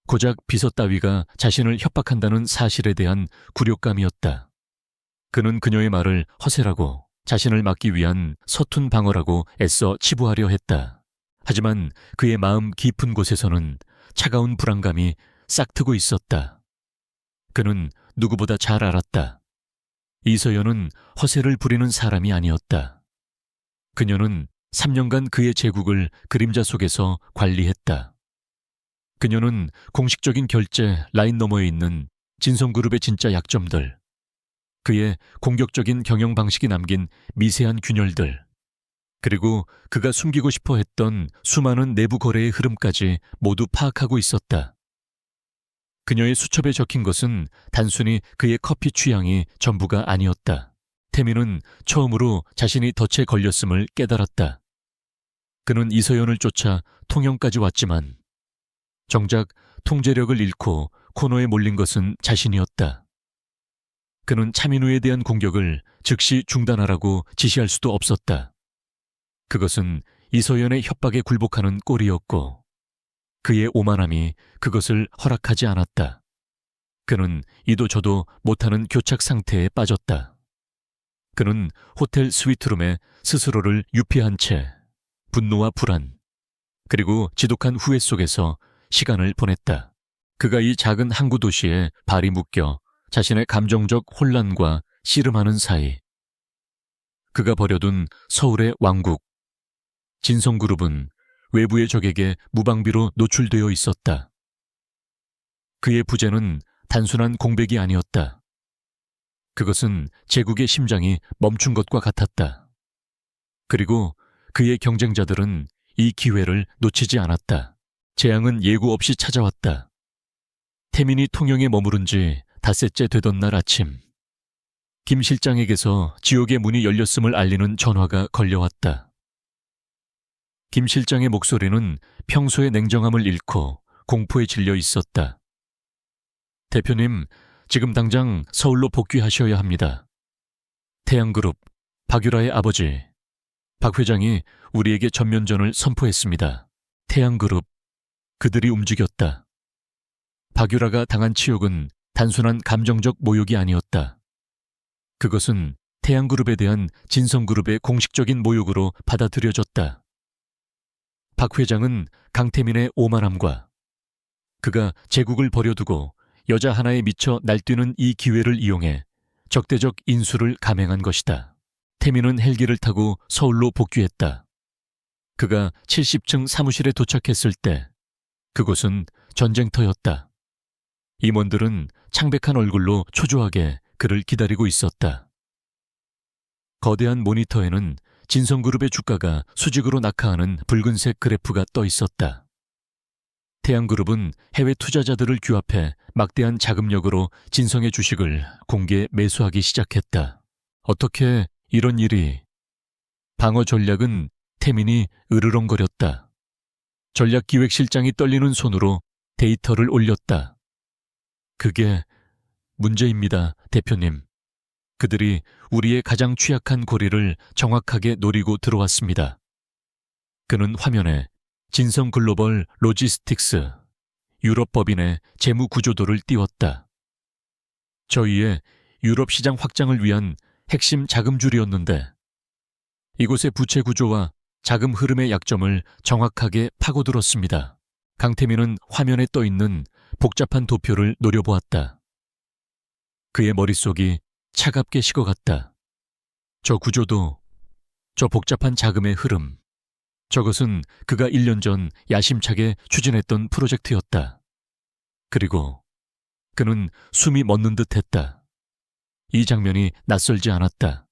고작 비서 따위가 자신을 협박한다는 사실에 대한 굴욕감이었다. 그는 그녀의 말을 허세라고, 자신을 막기 위한 서툰 방어라고 애써 치부하려 했다. 하지만 그의 마음 깊은 곳에서는 차가운 불안감이 싹트고 있었다. 그는 누구보다 잘 알았다. 이서연은 허세를 부리는 사람이 아니었다. 그녀는 3년간 그의 제국을 그림자 속에서 관리했다. 그녀는 공식적인 결제 라인 너머에 있는 진성그룹의 진짜 약점들, 그의 공격적인 경영 방식이 남긴 미세한 균열들, 그리고 그가 숨기고 싶어 했던 수많은 내부 거래의 흐름까지 모두 파악하고 있었다. 그녀의 수첩에 적힌 것은 단순히 그의 커피 취향이 전부가 아니었다. 태민은 처음으로 자신이 덫에 걸렸음을 깨달았다. 그는 이서연을 쫓아 통영까지 왔지만 정작 통제력을 잃고 코너에 몰린 것은 자신이었다. 그는 차민우에 대한 공격을 즉시 중단하라고 지시할 수도 없었다. 그것은 이서연의 협박에 굴복하는 꼴이었고 그의 오만함이 그것을 허락하지 않았다. 그는 이도 저도 못하는 교착 상태에 빠졌다. 그는 호텔 스위트룸에 스스로를 유폐한 채 분노와 불안, 그리고 지독한 후회 속에서 시간을 보냈다. 그가 이 작은 항구 도시에 발이 묶여 자신의 감정적 혼란과 씨름하는 사이 그가 버려둔 서울의 왕국, 진성그룹은 외부의 적에게 무방비로 노출되어 있었다. 그의 부재는 단순한 공백이 아니었다. 그것은 제국의 심장이 멈춘 것과 같았다. 그리고 그의 경쟁자들은 이 기회를 놓치지 않았다. 재앙은 예고 없이 찾아왔다. 태민이 통영에 머무른 지 닷새째 되던 날 아침, 김 실장에게서 지옥의 문이 열렸음을 알리는 전화가 걸려왔다. 김 실장의 목소리는 평소의 냉정함을 잃고 공포에 질려 있었다. 대표님, 지금 당장 서울로 복귀하셔야 합니다. 태양그룹, 박유라의 아버지, 박 회장이 우리에게 전면전을 선포했습니다. 태양그룹, 그들이 움직였다. 박유라가 당한 치욕은 단순한 감정적 모욕이 아니었다. 그것은 태양그룹에 대한 진성그룹의 공식적인 모욕으로 받아들여졌다. 박 회장은 강태민의 오만함과 그가 제국을 버려두고 여자 하나에 미쳐 날뛰는 이 기회를 이용해 적대적 인수를 감행한 것이다. 태민은 헬기를 타고 서울로 복귀했다. 그가 70층 사무실에 도착했을 때 그곳은 전쟁터였다. 임원들은 창백한 얼굴로 초조하게 그를 기다리고 있었다. 거대한 모니터에는 진성그룹의 주가가 수직으로 낙하하는 붉은색 그래프가 떠 있었다. 태양그룹은 해외 투자자들을 규합해 막대한 자금력으로 진성의 주식을 공개 매수하기 시작했다. 어떻게 이런 일이? 방어 전략은 태민이 으르렁거렸다. 전략기획실장이 떨리는 손으로 데이터를 올렸다. 그게 문제입니다, 대표님. 그들이 우리의 가장 취약한 고리를 정확하게 노리고 들어왔습니다. 그는 화면에 진성글로벌 로지스틱스, 유럽법인의 재무 구조도를 띄웠다. 저희의 유럽 시장 확장을 위한 핵심 자금줄이었는데 이곳의 부채 구조와 자금 흐름의 약점을 정확하게 파고들었습니다. 강태민은 화면에 떠 있는 복잡한 도표를 노려보았다. 그의 머릿속이 차갑게 식어갔다. 저 구조도, 저 복잡한 자금의 흐름, 저것은 그가 1년 전 야심차게 추진했던 프로젝트였다. 그리고 그는 숨이 멎는 듯했다. 이 장면이 낯설지 않았다.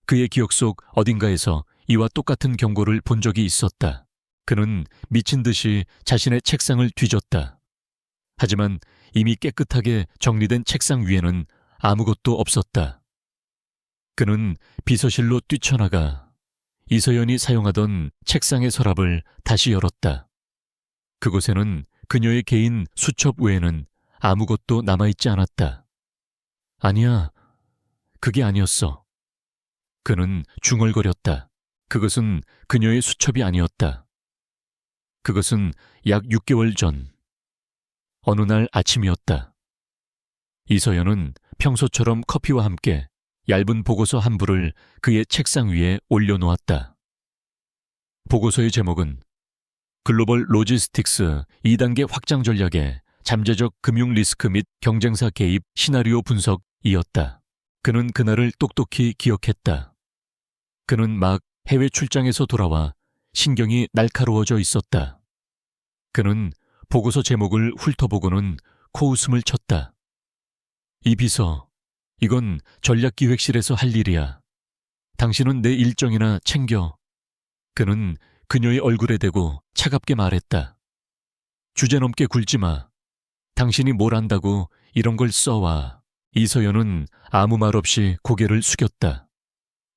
그의 기억 속 어딘가에서 이와 똑같은 경고를 본 적이 있었다. 그는 미친 듯이 자신의 책상을 뒤졌다. 하지만 이미 깨끗하게 정리된 책상 위에는 아무것도 없었다. 그는 비서실로 뛰쳐나가 이서연이 사용하던 책상의 서랍을 다시 열었다. 그곳에는 그녀의 개인 수첩 외에는 아무것도 남아있지 않았다. 아니야, 그게 아니었어. 그는 중얼거렸다. 그것은 그녀의 수첩이 아니었다. 그것은 약 6개월 전, 어느 날 아침이었다. 이서연은 평소처럼 커피와 함께 얇은 보고서 한 부를 그의 책상 위에 올려놓았다. 보고서의 제목은 글로벌 로지스틱스 2단계 확장 전략의 잠재적 금융 리스크 및 경쟁사 개입 시나리오 분석이었다. 그는 그날을 똑똑히 기억했다. 그는 막 해외 출장에서 돌아와 신경이 날카로워져 있었다. 그는 보고서 제목을 훑어보고는 코웃음을 쳤다. 이 비서, 이건 전략기획실에서 할 일이야. 당신은 내 일정이나 챙겨. 그는 그녀의 얼굴에 대고 차갑게 말했다. 주제넘게 굴지 마. 당신이 뭘 안다고 이런 걸 써와. 이서연은 아무 말 없이 고개를 숙였다.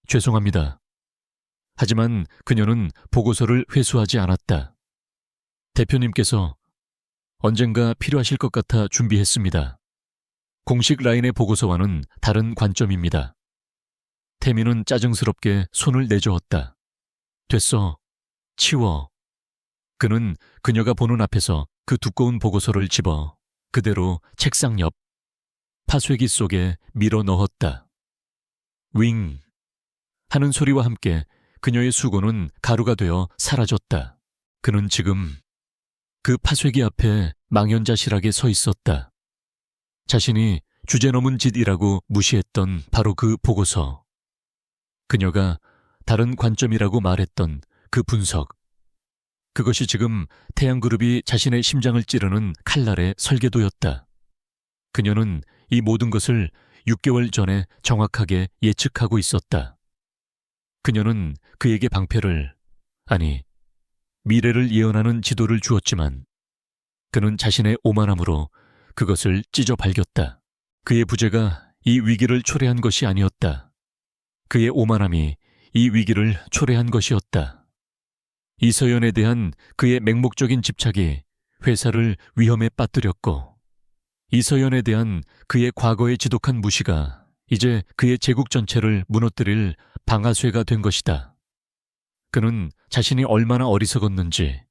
죄송합니다. 하지만 그녀는 보고서를 회수하지 않았다. 대표님께서 언젠가 필요하실 것 같아 준비했습니다. 공식 라인의 보고서와는 다른 관점입니다. 태민은 짜증스럽게 손을 내저었다. 됐어. 치워. 그는 그녀가 보는 앞에서 그 두꺼운 보고서를 집어 그대로 책상 옆 파쇄기 속에 밀어 넣었다. 윙 하는 소리와 함께 그녀의 수고는 가루가 되어 사라졌다. 그는 지금 그 파쇄기 앞에 망연자실하게 서 있었다. 자신이 주제넘은 짓이라고 무시했던 바로 그 보고서. 그녀가 다른 관점이라고 말했던 그 분석. 그것이 지금 태양그룹이 자신의 심장을 찌르는 칼날의 설계도였다. 그녀는 이 모든 것을 6개월 전에 정확하게 예측하고 있었다. 그녀는 그에게 방패를, 아니, 미래를 예언하는 지도를 주었지만 그는 자신의 오만함으로 그것을 찢어 발겼다. 그의 부재가 이 위기를 초래한 것이 아니었다. 그의 오만함이 이 위기를 초래한 것이었다. 이서연에 대한 그의 맹목적인 집착이 회사를 위험에 빠뜨렸고, 이서연에 대한 그의 과거의 지독한 무시가 이제 그의 제국 전체를 무너뜨릴 방아쇠가 된 것이다. 그는 자신이 얼마나 어리석었는지,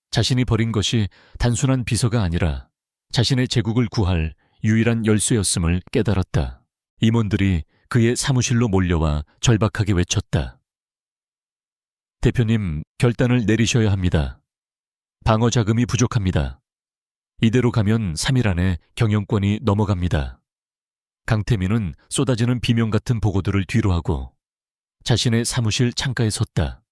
자신이 버린 것이 단순한 비서가 아니라 자신의 제국을 구할 유일한 열쇠였음을 깨달았다. 임원들이 그의 사무실로 몰려와 절박하게 외쳤다. 대표님, 결단을 내리셔야 합니다. 방어 자금이 부족합니다. 이대로 가면 3일 안에 경영권이 넘어갑니다. 강태민은 쏟아지는 비명 같은 보고들을 뒤로하고 자신의 사무실 창가에 섰다.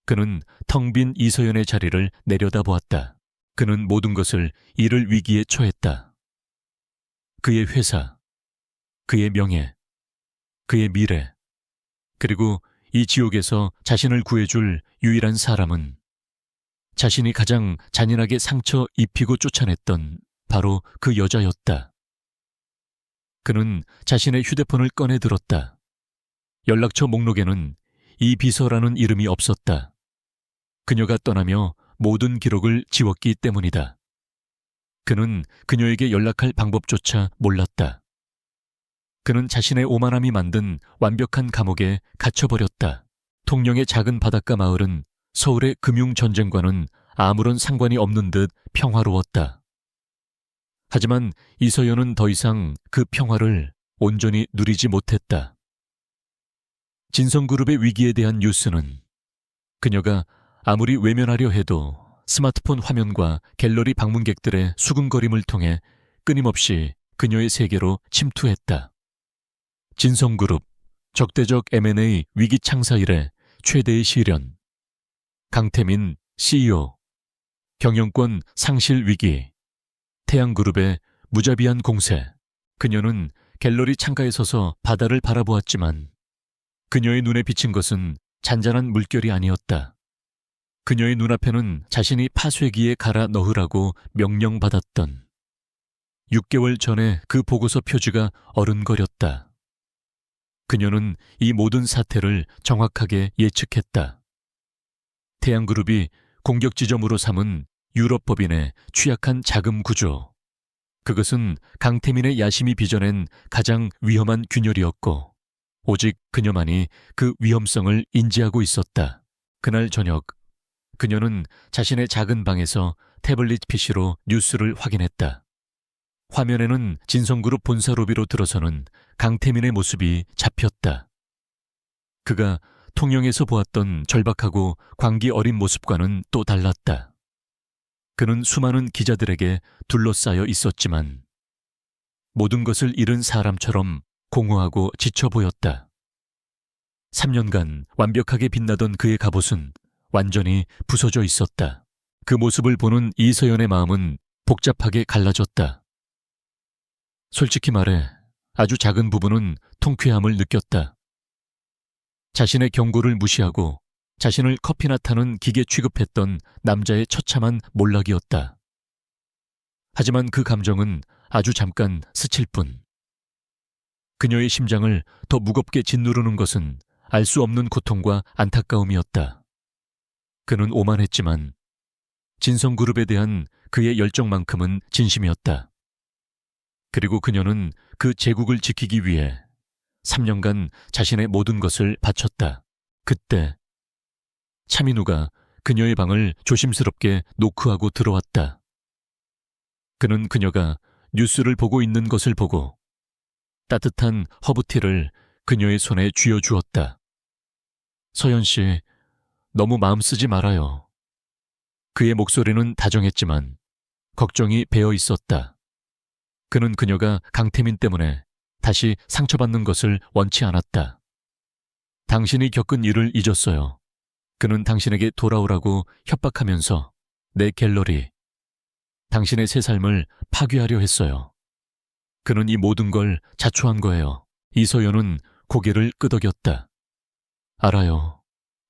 그는 텅 빈 이서연의 자리를 내려다보았다. 그는 모든 것을 잃을 위기에 처했다. 그의 회사, 그의 명예, 그의 미래, 그리고 이 지옥에서 자신을 구해줄 유일한 사람은 자신이 가장 잔인하게 상처 입히고 쫓아냈던 바로 그 여자였다. 그는 자신의 휴대폰을 꺼내 들었다. 연락처 목록에는 이 비서라는 이름이 없었다. 그녀가 떠나며 모든 기록을 지웠기 때문이다. 그는 그녀에게 연락할 방법조차 몰랐다. 그는 자신의 오만함이 만든 완벽한 감옥에 갇혀버렸다. 통영의 작은 바닷가 마을은 서울의 금융전쟁과는 아무런 상관이 없는 듯 평화로웠다. 하지만 이서연은 더 이상 그 평화를 온전히 누리지 못했다. 진성그룹의 위기에 대한 뉴스는 그녀가 아무리 외면하려 해도 스마트폰 화면과 갤러리 방문객들의 수군거림을 통해 끊임없이 그녀의 세계로 침투했다. 진성그룹, 적대적 M&A 위기 창사 이래 최대의 시련, 강태민 CEO, 경영권 상실 위기, 태양그룹의 무자비한 공세. 그녀는 갤러리 창가에 서서 바다를 바라보았지만 그녀의 눈에 비친 것은 잔잔한 물결이 아니었다. 그녀의 눈앞에는 자신이 파쇄기에 갈아 넣으라고 명령받았던 6개월 전에 그 보고서 표지가 어른거렸다. 그녀는 이 모든 사태를 정확하게 예측했다. 태양그룹이 공격 지점으로 삼은 유럽 법인의 취약한 자금 구조. 그것은 강태민의 야심이 빚어낸 가장 위험한 균열이었고 오직 그녀만이 그 위험성을 인지하고 있었다. 그날 저녁 그녀는 자신의 작은 방에서 태블릿 PC로 뉴스를 확인했다. 화면에는 진성그룹 본사 로비로 들어서는 강태민의 모습이 잡혔다. 그가 통영에서 보았던 절박하고 광기 어린 모습과는 또 달랐다. 그는 수많은 기자들에게 둘러싸여 있었지만 모든 것을 잃은 사람처럼 공허하고 지쳐 보였다. 3년간 완벽하게 빛나던 그의 갑옷은 완전히 부서져 있었다. 그 모습을 보는 이서연의 마음은 복잡하게 갈라졌다. 솔직히 말해 아주 작은 부분은 통쾌함을 느꼈다. 자신의 경고를 무시하고 자신을 커피나 타는 기계 취급했던 남자의 처참한 몰락이었다. 하지만 그 감정은 아주 잠깐 스칠 뿐. 그녀의 심장을 더 무겁게 짓누르는 것은 알 수 없는 고통과 안타까움이었다. 그는 오만했지만 진성그룹에 대한 그의 열정만큼은 진심이었다. 그리고 그녀는 그 제국을 지키기 위해 3년간 자신의 모든 것을 바쳤다. 그때 차민우가 그녀의 방을 조심스럽게 노크하고 들어왔다. 그는 그녀가 뉴스를 보고 있는 것을 보고 따뜻한 허브티를 그녀의 손에 쥐어주었다. 서연 씨, 너무 마음 쓰지 말아요. 그의 목소리는 다정했지만 걱정이 배어 있었다. 그는 그녀가 강태민 때문에 다시 상처받는 것을 원치 않았다. 당신이 겪은 일을 잊었어요. 그는 당신에게 돌아오라고 협박하면서 내 갤러리, 당신의 새 삶을 파괴하려 했어요. 그는 이 모든 걸 자초한 거예요. 이서연은 고개를 끄덕였다. 알아요.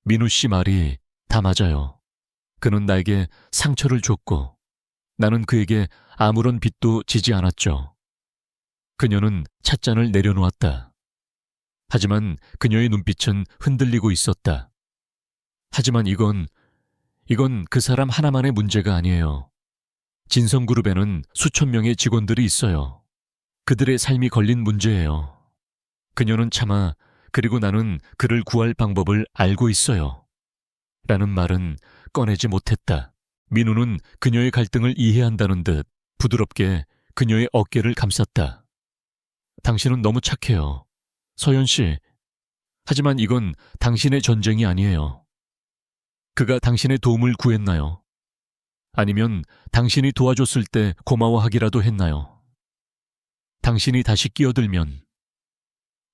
민우 씨 말이 다 맞아요. 그는 나에게 상처를 줬고 나는 그에게 아무런 빚도 지지 않았죠. 그녀는 찻잔을 내려놓았다. 하지만 그녀의 눈빛은 흔들리고 있었다. 하지만 이건 그 사람 하나만의 문제가 아니에요. 진성그룹에는 수천 명의 직원들이 있어요. 그들의 삶이 걸린 문제예요. 그녀는 차마 그리고 나는 그를 구할 방법을 알고 있어요. 라는 말은 꺼내지 못했다. 민우는 그녀의 갈등을 이해한다는 듯 부드럽게 그녀의 어깨를 감쌌다. 당신은 너무 착해요. 서연 씨. 하지만 이건 당신의 전쟁이 아니에요. 그가 당신의 도움을 구했나요? 아니면 당신이 도와줬을 때 고마워하기라도 했나요? 당신이 다시 끼어들면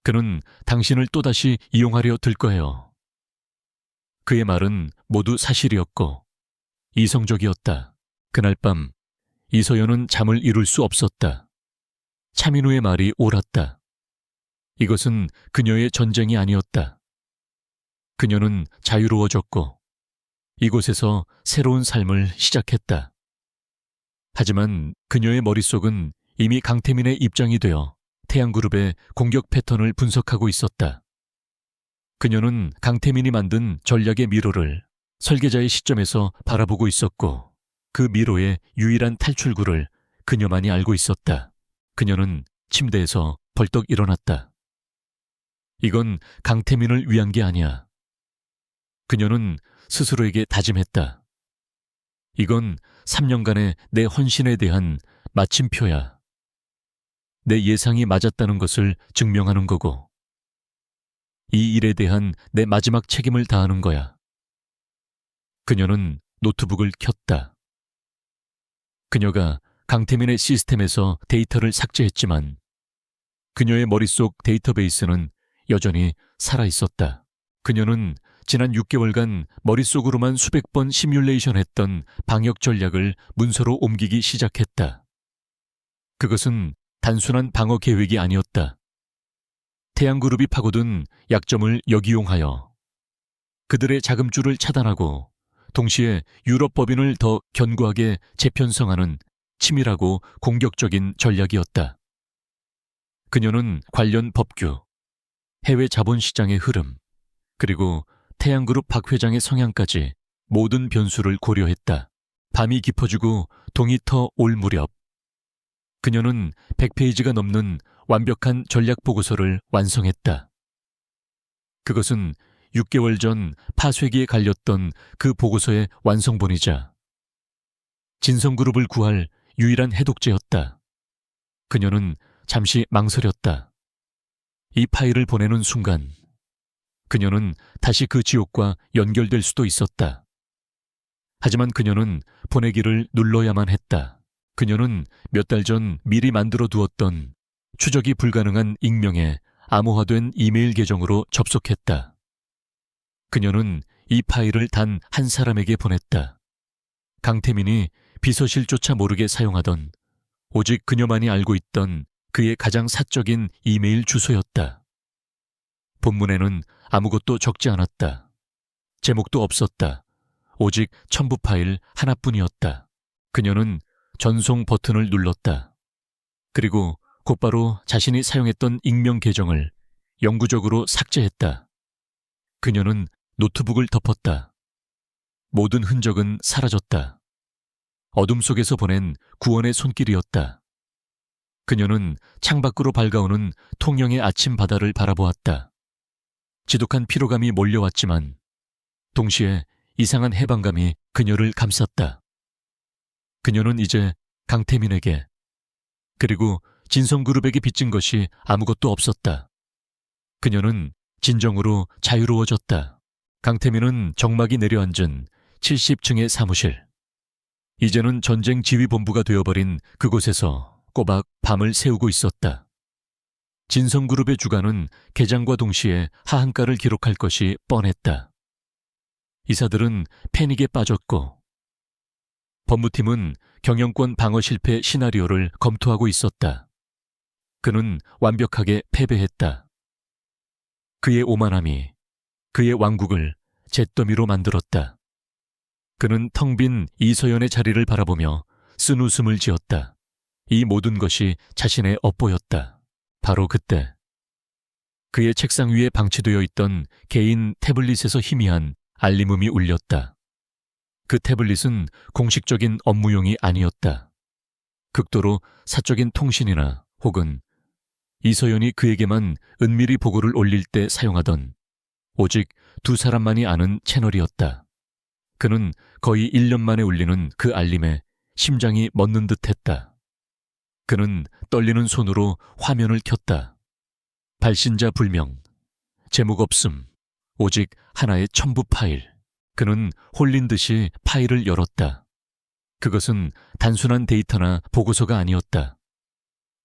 그는 당신을 또다시 이용하려 들 거예요. 그의 말은 모두 사실이었고 이성적이었다. 그날 밤 이서연은 잠을 이룰 수 없었다. 차민우의 말이 옳았다. 이것은 그녀의 전쟁이 아니었다. 그녀는 자유로워졌고 이곳에서 새로운 삶을 시작했다. 하지만 그녀의 머릿속은 이미 강태민의 입장이 되어 태양그룹의 공격 패턴을 분석하고 있었다. 그녀는 강태민이 만든 전략의 미로를 설계자의 시점에서 바라보고 있었고 그 미로의 유일한 탈출구를 그녀만이 알고 있었다. 그녀는 침대에서 벌떡 일어났다. 이건 강태민을 위한 게 아니야. 그녀는 스스로에게 다짐했다. 이건 3년간의 내 헌신에 대한 마침표야. 내 예상이 맞았다는 것을 증명하는 거고 이 일에 대한 내 마지막 책임을 다하는 거야. 그녀는 노트북을 켰다. 그녀가 강태민의 시스템에서 데이터를 삭제했지만 그녀의 머릿속 데이터베이스는 여전히 살아있었다. 그녀는 지난 6개월간 머릿속으로만 수백 번 시뮬레이션했던 방역 전략을 문서로 옮기기 시작했다. 그것은 단순한 방어 계획이 아니었다. 태양그룹이 파고든 약점을 역이용하여 그들의 자금줄을 차단하고 동시에 유럽 법인을 더 견고하게 재편성하는 치밀하고 공격적인 전략이었다. 그녀는 관련 법규, 해외 자본시장의 흐름, 그리고 태양그룹 박 회장의 성향까지 모든 변수를 고려했다. 밤이 깊어지고 동이 터 올 무렵 그녀는 100페이지가 넘는 완벽한 전략 보고서를 완성했다. 그것은 6개월 전 파쇄기에 갈렸던 그 보고서의 완성본이자 진성그룹을 구할 유일한 해독제였다. 그녀는 잠시 망설였다. 이 파일을 보내는 순간 그녀는 다시 그 지옥과 연결될 수도 있었다. 하지만 그녀는 보내기를 눌러야만 했다. 그녀는 몇 달 전 미리 만들어 두었던 추적이 불가능한 익명의 암호화된 이메일 계정으로 접속했다. 그녀는 이 파일을 단 한 사람에게 보냈다. 강태민이 비서실조차 모르게 사용하던 오직 그녀만이 알고 있던 그의 가장 사적인 이메일 주소였다. 본문에는 아무것도 적지 않았다. 제목도 없었다. 오직 첨부 파일 하나뿐이었다. 그녀는 전송 버튼을 눌렀다. 그리고 곧바로 자신이 사용했던 익명 계정을 영구적으로 삭제했다. 그녀는 노트북을 덮었다. 모든 흔적은 사라졌다. 어둠 속에서 보낸 구원의 손길이었다. 그녀는 창밖으로 밝아오는 통영의 아침 바다를 바라보았다. 지독한 피로감이 몰려왔지만 동시에 이상한 해방감이 그녀를 감쌌다. 그녀는 이제 강태민에게 그리고 진성그룹에게 빚진 것이 아무것도 없었다. 그녀는 진정으로 자유로워졌다. 강태민은 정막이 내려앉은 70층의 사무실. 이제는 전쟁 지휘본부가 되어버린 그곳에서 꼬박 밤을 새우고 있었다. 진성그룹의 주가는 개장과 동시에 하한가를 기록할 것이 뻔했다. 이사들은 패닉에 빠졌고 법무팀은 경영권 방어 실패 시나리오를 검토하고 있었다. 그는 완벽하게 패배했다. 그의 오만함이 그의 왕국을 잿더미로 만들었다. 그는 텅 빈 이서연의 자리를 바라보며 쓴웃음을 지었다. 이 모든 것이 자신의 업보였다. 바로 그때 그의 책상 위에 방치되어 있던 개인 태블릿에서 희미한 알림음이 울렸다. 그 태블릿은 공식적인 업무용이 아니었다. 극도로 사적인 통신이나 혹은 이서연이 그에게만 은밀히 보고를 올릴 때 사용하던 오직 두 사람만이 아는 채널이었다. 그는 거의 1년 만에 울리는 그 알림에 심장이 멎는 듯했다. 그는 떨리는 손으로 화면을 켰다. 발신자 불명, 제목 없음, 오직 하나의 첨부 파일. 그는 홀린 듯이 파일을 열었다. 그것은 단순한 데이터나 보고서가 아니었다.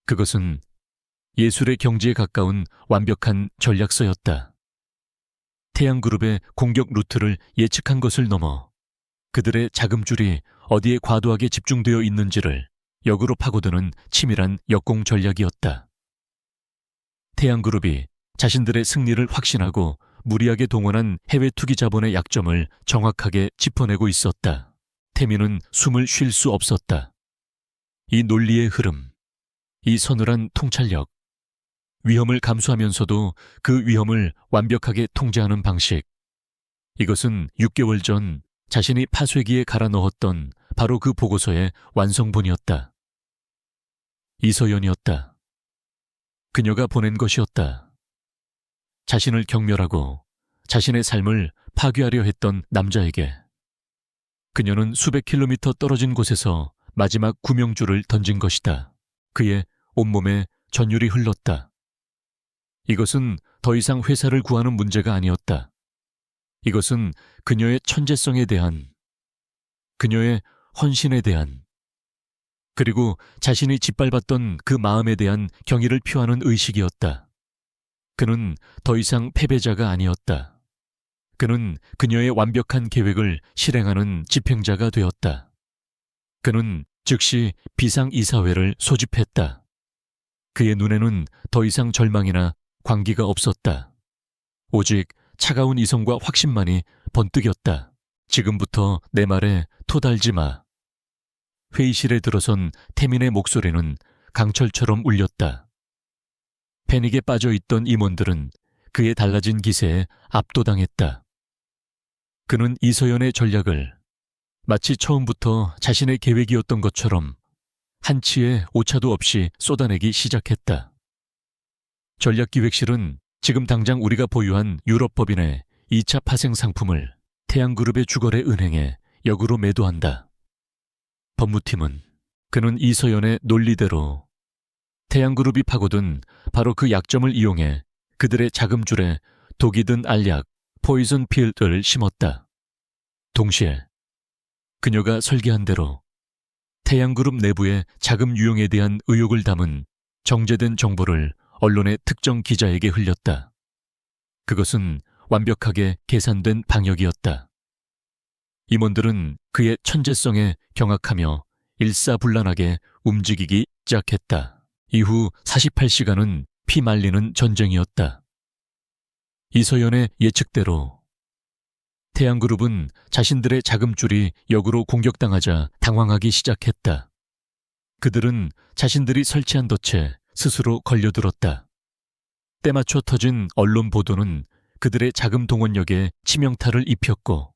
그것은 예술의 경지에 가까운 완벽한 전략서였다. 태양그룹의 공격 루트를 예측한 것을 넘어 그들의 자금줄이 어디에 과도하게 집중되어 있는지를 역으로 파고드는 치밀한 역공 전략이었다. 태양그룹이 자신들의 승리를 확신하고 무리하게 동원한 해외 투기 자본의 약점을 정확하게 짚어내고 있었다. 태민은 숨을 쉴 수 없었다. 이 논리의 흐름, 이 서늘한 통찰력, 위험을 감수하면서도 그 위험을 완벽하게 통제하는 방식. 이것은 6개월 전 자신이 파쇄기에 갈아 넣었던 바로 그 보고서의 완성본이었다. 이서연이었다. 그녀가 보낸 것이었다. 자신을 경멸하고 자신의 삶을 파괴하려 했던 남자에게. 그녀는 수백 킬로미터 떨어진 곳에서 마지막 구명줄을 던진 것이다. 그의 온몸에 전율이 흘렀다. 이것은 더 이상 회사를 구하는 문제가 아니었다. 이것은 그녀의 천재성에 대한, 그녀의 헌신에 대한, 그리고 자신이 짓밟았던 그 마음에 대한 경의를 표하는 의식이었다. 그는 더 이상 패배자가 아니었다. 그는 그녀의 완벽한 계획을 실행하는 집행자가 되었다. 그는 즉시 비상이사회를 소집했다. 그의 눈에는 더 이상 절망이나 광기가 없었다. 오직 차가운 이성과 확신만이 번뜩였다. 지금부터 내 말에 토달지 마. 회의실에 들어선 태민의 목소리는 강철처럼 울렸다. 패닉에 빠져있던 임원들은 그의 달라진 기세에 압도당했다. 그는 이서연의 전략을 마치 처음부터 자신의 계획이었던 것처럼 한치의 오차도 없이 쏟아내기 시작했다. 전략기획실은 지금 당장 우리가 보유한 유럽법인의 2차 파생 상품을 태양그룹의 주거래 은행에 역으로 매도한다. 법무팀은 그는 이서연의 논리대로 태양그룹이 파고든 바로 그 약점을 이용해 그들의 자금줄에 독이 든 알약, 포이즌 필을 심었다. 동시에 그녀가 설계한 대로 태양그룹 내부의 자금 유용에 대한 의혹을 담은 정제된 정보를 언론의 특정 기자에게 흘렸다. 그것은 완벽하게 계산된 방역이었다. 임원들은 그의 천재성에 경악하며 일사불란하게 움직이기 시작했다. 이후 48시간은 피말리는 전쟁이었다. 이서연의 예측대로 태양그룹은 자신들의 자금줄이 역으로 공격당하자 당황하기 시작했다. 그들은 자신들이 설치한 덫에 스스로 걸려들었다. 때맞춰 터진 언론 보도는 그들의 자금 동원력에 치명타를 입혔고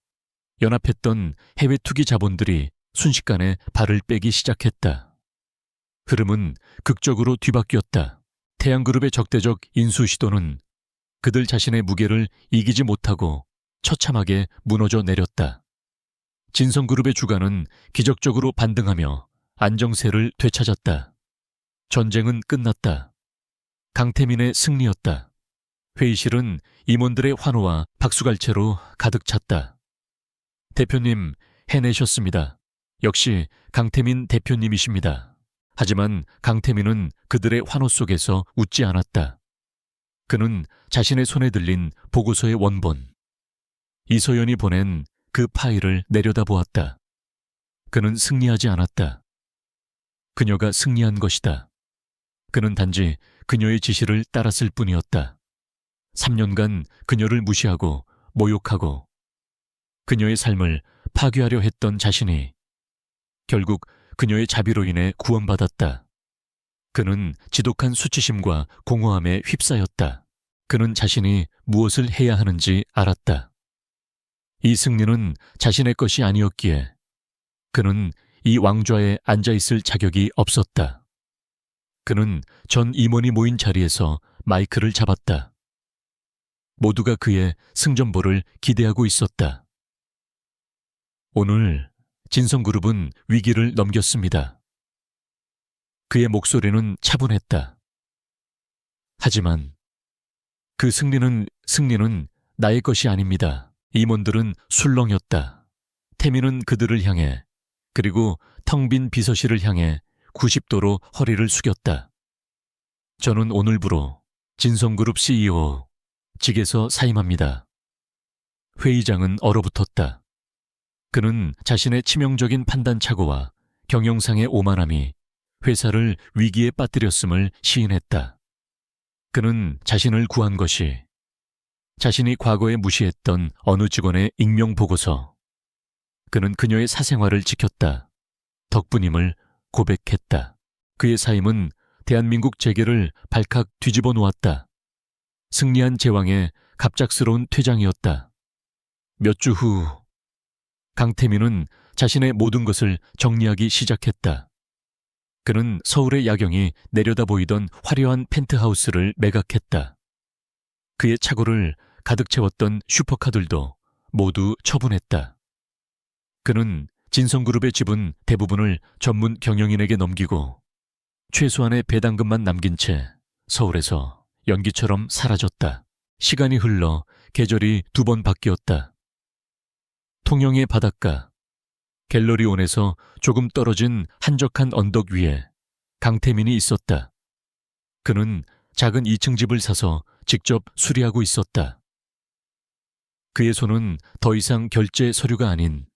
연합했던 해외 투기 자본들이 순식간에 발을 빼기 시작했다. 흐름은 극적으로 뒤바뀌었다. 태양그룹의 적대적 인수 시도는 그들 자신의 무게를 이기지 못하고 처참하게 무너져 내렸다. 진성그룹의 주가는 기적적으로 반등하며 안정세를 되찾았다. 전쟁은 끝났다. 강태민의 승리였다. 회의실은 임원들의 환호와 박수갈채로 가득 찼다. 대표님, 해내셨습니다. 역시 강태민 대표님이십니다. 하지만 강태민은 그들의 환호 속에서 웃지 않았다. 그는 자신의 손에 들린 보고서의 원본, 이소연이 보낸 그 파일을 내려다보았다. 그는 승리하지 않았다. 그녀가 승리한 것이다. 그는 단지 그녀의 지시를 따랐을 뿐이었다. 3년간 그녀를 무시하고 모욕하고 그녀의 삶을 파괴하려 했던 자신이 결국 그녀의 자비로 인해 구원받았다. 그는 지독한 수치심과 공허함에 휩싸였다. 그는 자신이 무엇을 해야 하는지 알았다. 이 승리는 자신의 것이 아니었기에 그는 이 왕좌에 앉아있을 자격이 없었다. 그는 전 임원이 모인 자리에서 마이크를 잡았다. 모두가 그의 승전보를 기대하고 있었다. 오늘 진성그룹은 위기를 넘겼습니다. 그의 목소리는 차분했다. 하지만 그 승리는 나의 것이 아닙니다. 임원들은 술렁였다. 태민은 그들을 향해 그리고 텅 빈 비서실을 향해 90도로 허리를 숙였다. 저는 오늘부로 진성그룹 CEO 직에서 사임합니다. 회의장은 얼어붙었다. 그는 자신의 치명적인 판단착오와 경영상의 오만함이 회사를 위기에 빠뜨렸음을 시인했다. 그는 자신을 구한 것이 자신이 과거에 무시했던 어느 직원의 익명보고서. 그는 그녀의 사생활을 지켰다. 덕분임을 고백했다. 그의 사임은 대한민국 재계를 발칵 뒤집어 놓았다. 승리한 제왕의 갑작스러운 퇴장이었다. 몇 주 후 강태민은 자신의 모든 것을 정리하기 시작했다. 그는 서울의 야경이 내려다 보이던 화려한 펜트하우스를 매각했다. 그의 차고를 가득 채웠던 슈퍼카들도 모두 처분했다. 그는 진성그룹의 지분 대부분을 전문 경영인에게 넘기고 최소한의 배당금만 남긴 채 서울에서 연기처럼 사라졌다. 시간이 흘러 계절이 2번 바뀌었다. 통영의 바닷가, 갤러리온에서 조금 떨어진 한적한 언덕 위에 강태민이 있었다. 그는 작은 2층 집을 사서 직접 수리하고 있었다. 그의 손은 더 이상 결제 서류가 아닌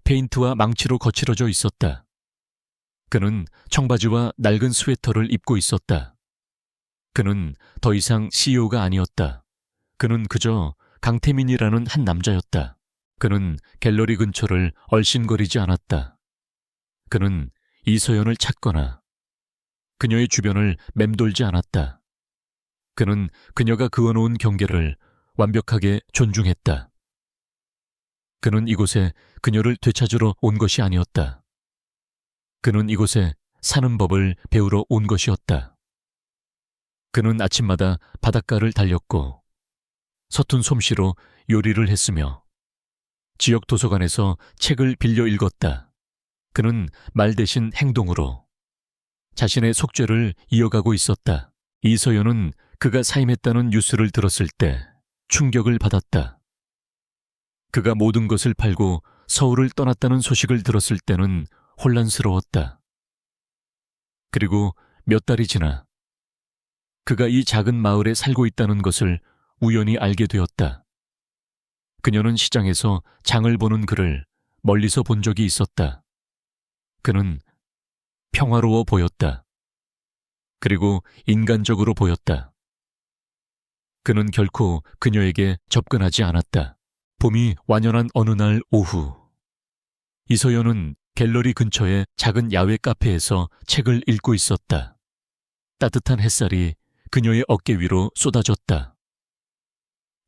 페인트와 망치로 거칠어져 있었다. 그는 청바지와 낡은 스웨터를 입고 있었다. 그는 더 이상 CEO가 아니었다. 그는 그저 강태민이라는 한 남자였다. 그는 갤러리 근처를 얼씬거리지 않았다. 그는 이소연을 찾거나 그녀의 주변을 맴돌지 않았다. 그는 그녀가 그어놓은 경계를 완벽하게 존중했다. 그는 이곳에 그녀를 되찾으러 온 것이 아니었다. 그는 이곳에 사는 법을 배우러 온 것이었다. 그는 아침마다 바닷가를 달렸고 서툰 솜씨로 요리를 했으며 지역 도서관에서 책을 빌려 읽었다. 그는 말 대신 행동으로 자신의 속죄를 이어가고 있었다. 이서연은 그가 사임했다는 뉴스를 들었을 때 충격을 받았다. 그가 모든 것을 팔고 서울을 떠났다는 소식을 들었을 때는 혼란스러웠다. 그리고 몇 달이 지나 그가 이 작은 마을에 살고 있다는 것을 우연히 알게 되었다. 그녀는 시장에서 장을 보는 그를 멀리서 본 적이 있었다. 그는 평화로워 보였다. 그리고 인간적으로 보였다. 그는 결코 그녀에게 접근하지 않았다. 봄이 완연한 어느 날 오후, 이소연은 갤러리 근처의 작은 야외 카페에서 책을 읽고 있었다. 따뜻한 햇살이 그녀의 어깨 위로 쏟아졌다.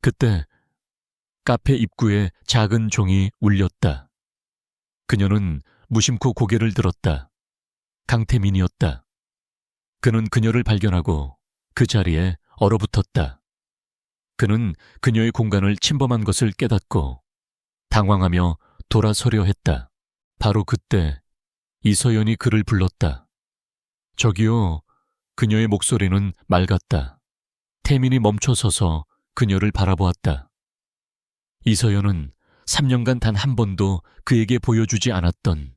그때 카페 입구에 작은 종이 울렸다. 그녀는 무심코 고개를 들었다. 강태민이었다. 그는 그녀를 발견하고 그 자리에 얼어붙었다. 그는 그녀의 공간을 침범한 것을 깨닫고 당황하며 돌아서려 했다. 바로 그때 이서연이 그를 불렀다. 저기요. 그녀의 목소리는 맑았다. 태민이 멈춰서서 그녀를 바라보았다. 이서연은 3년간 단 한 번도 그에게 보여주지 않았던,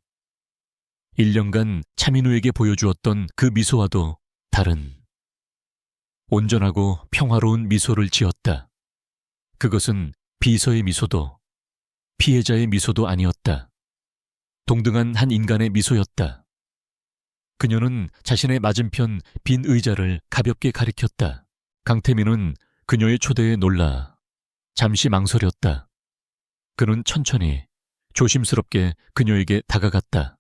1년간 차민우에게 보여주었던 그 미소와도 다른 온전하고 평화로운 미소를 지었다. 그것은 비서의 미소도 피해자의 미소도 아니었다. 동등한 한 인간의 미소였다. 그녀는 자신의 맞은편 빈 의자를 가볍게 가리켰다. 강태민은 그녀의 초대에 놀라 잠시 망설였다. 그는 천천히 조심스럽게 그녀에게 다가갔다.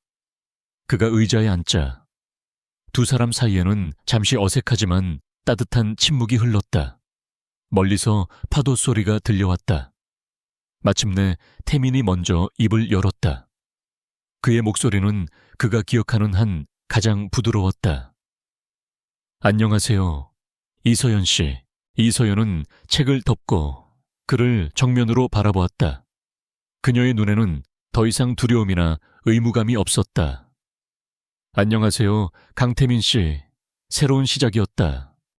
그가 의자에 앉자 두 사람 사이에는 잠시 어색하지만 따뜻한 침묵이 흘렀다. 멀리서 파도 소리가 들려왔다. 마침내 태민이 먼저 입을 열었다. 그의 목소리는 그가 기억하는 한 가장 부드러웠다. 안녕하세요. 이서연 씨. 이서연은 책을 덮고 그를 정면으로 바라보았다. 그녀의 눈에는 더 이상 두려움이나 의무감이 없었다. 안녕하세요. 강태민 씨. 새로운 시작이었다.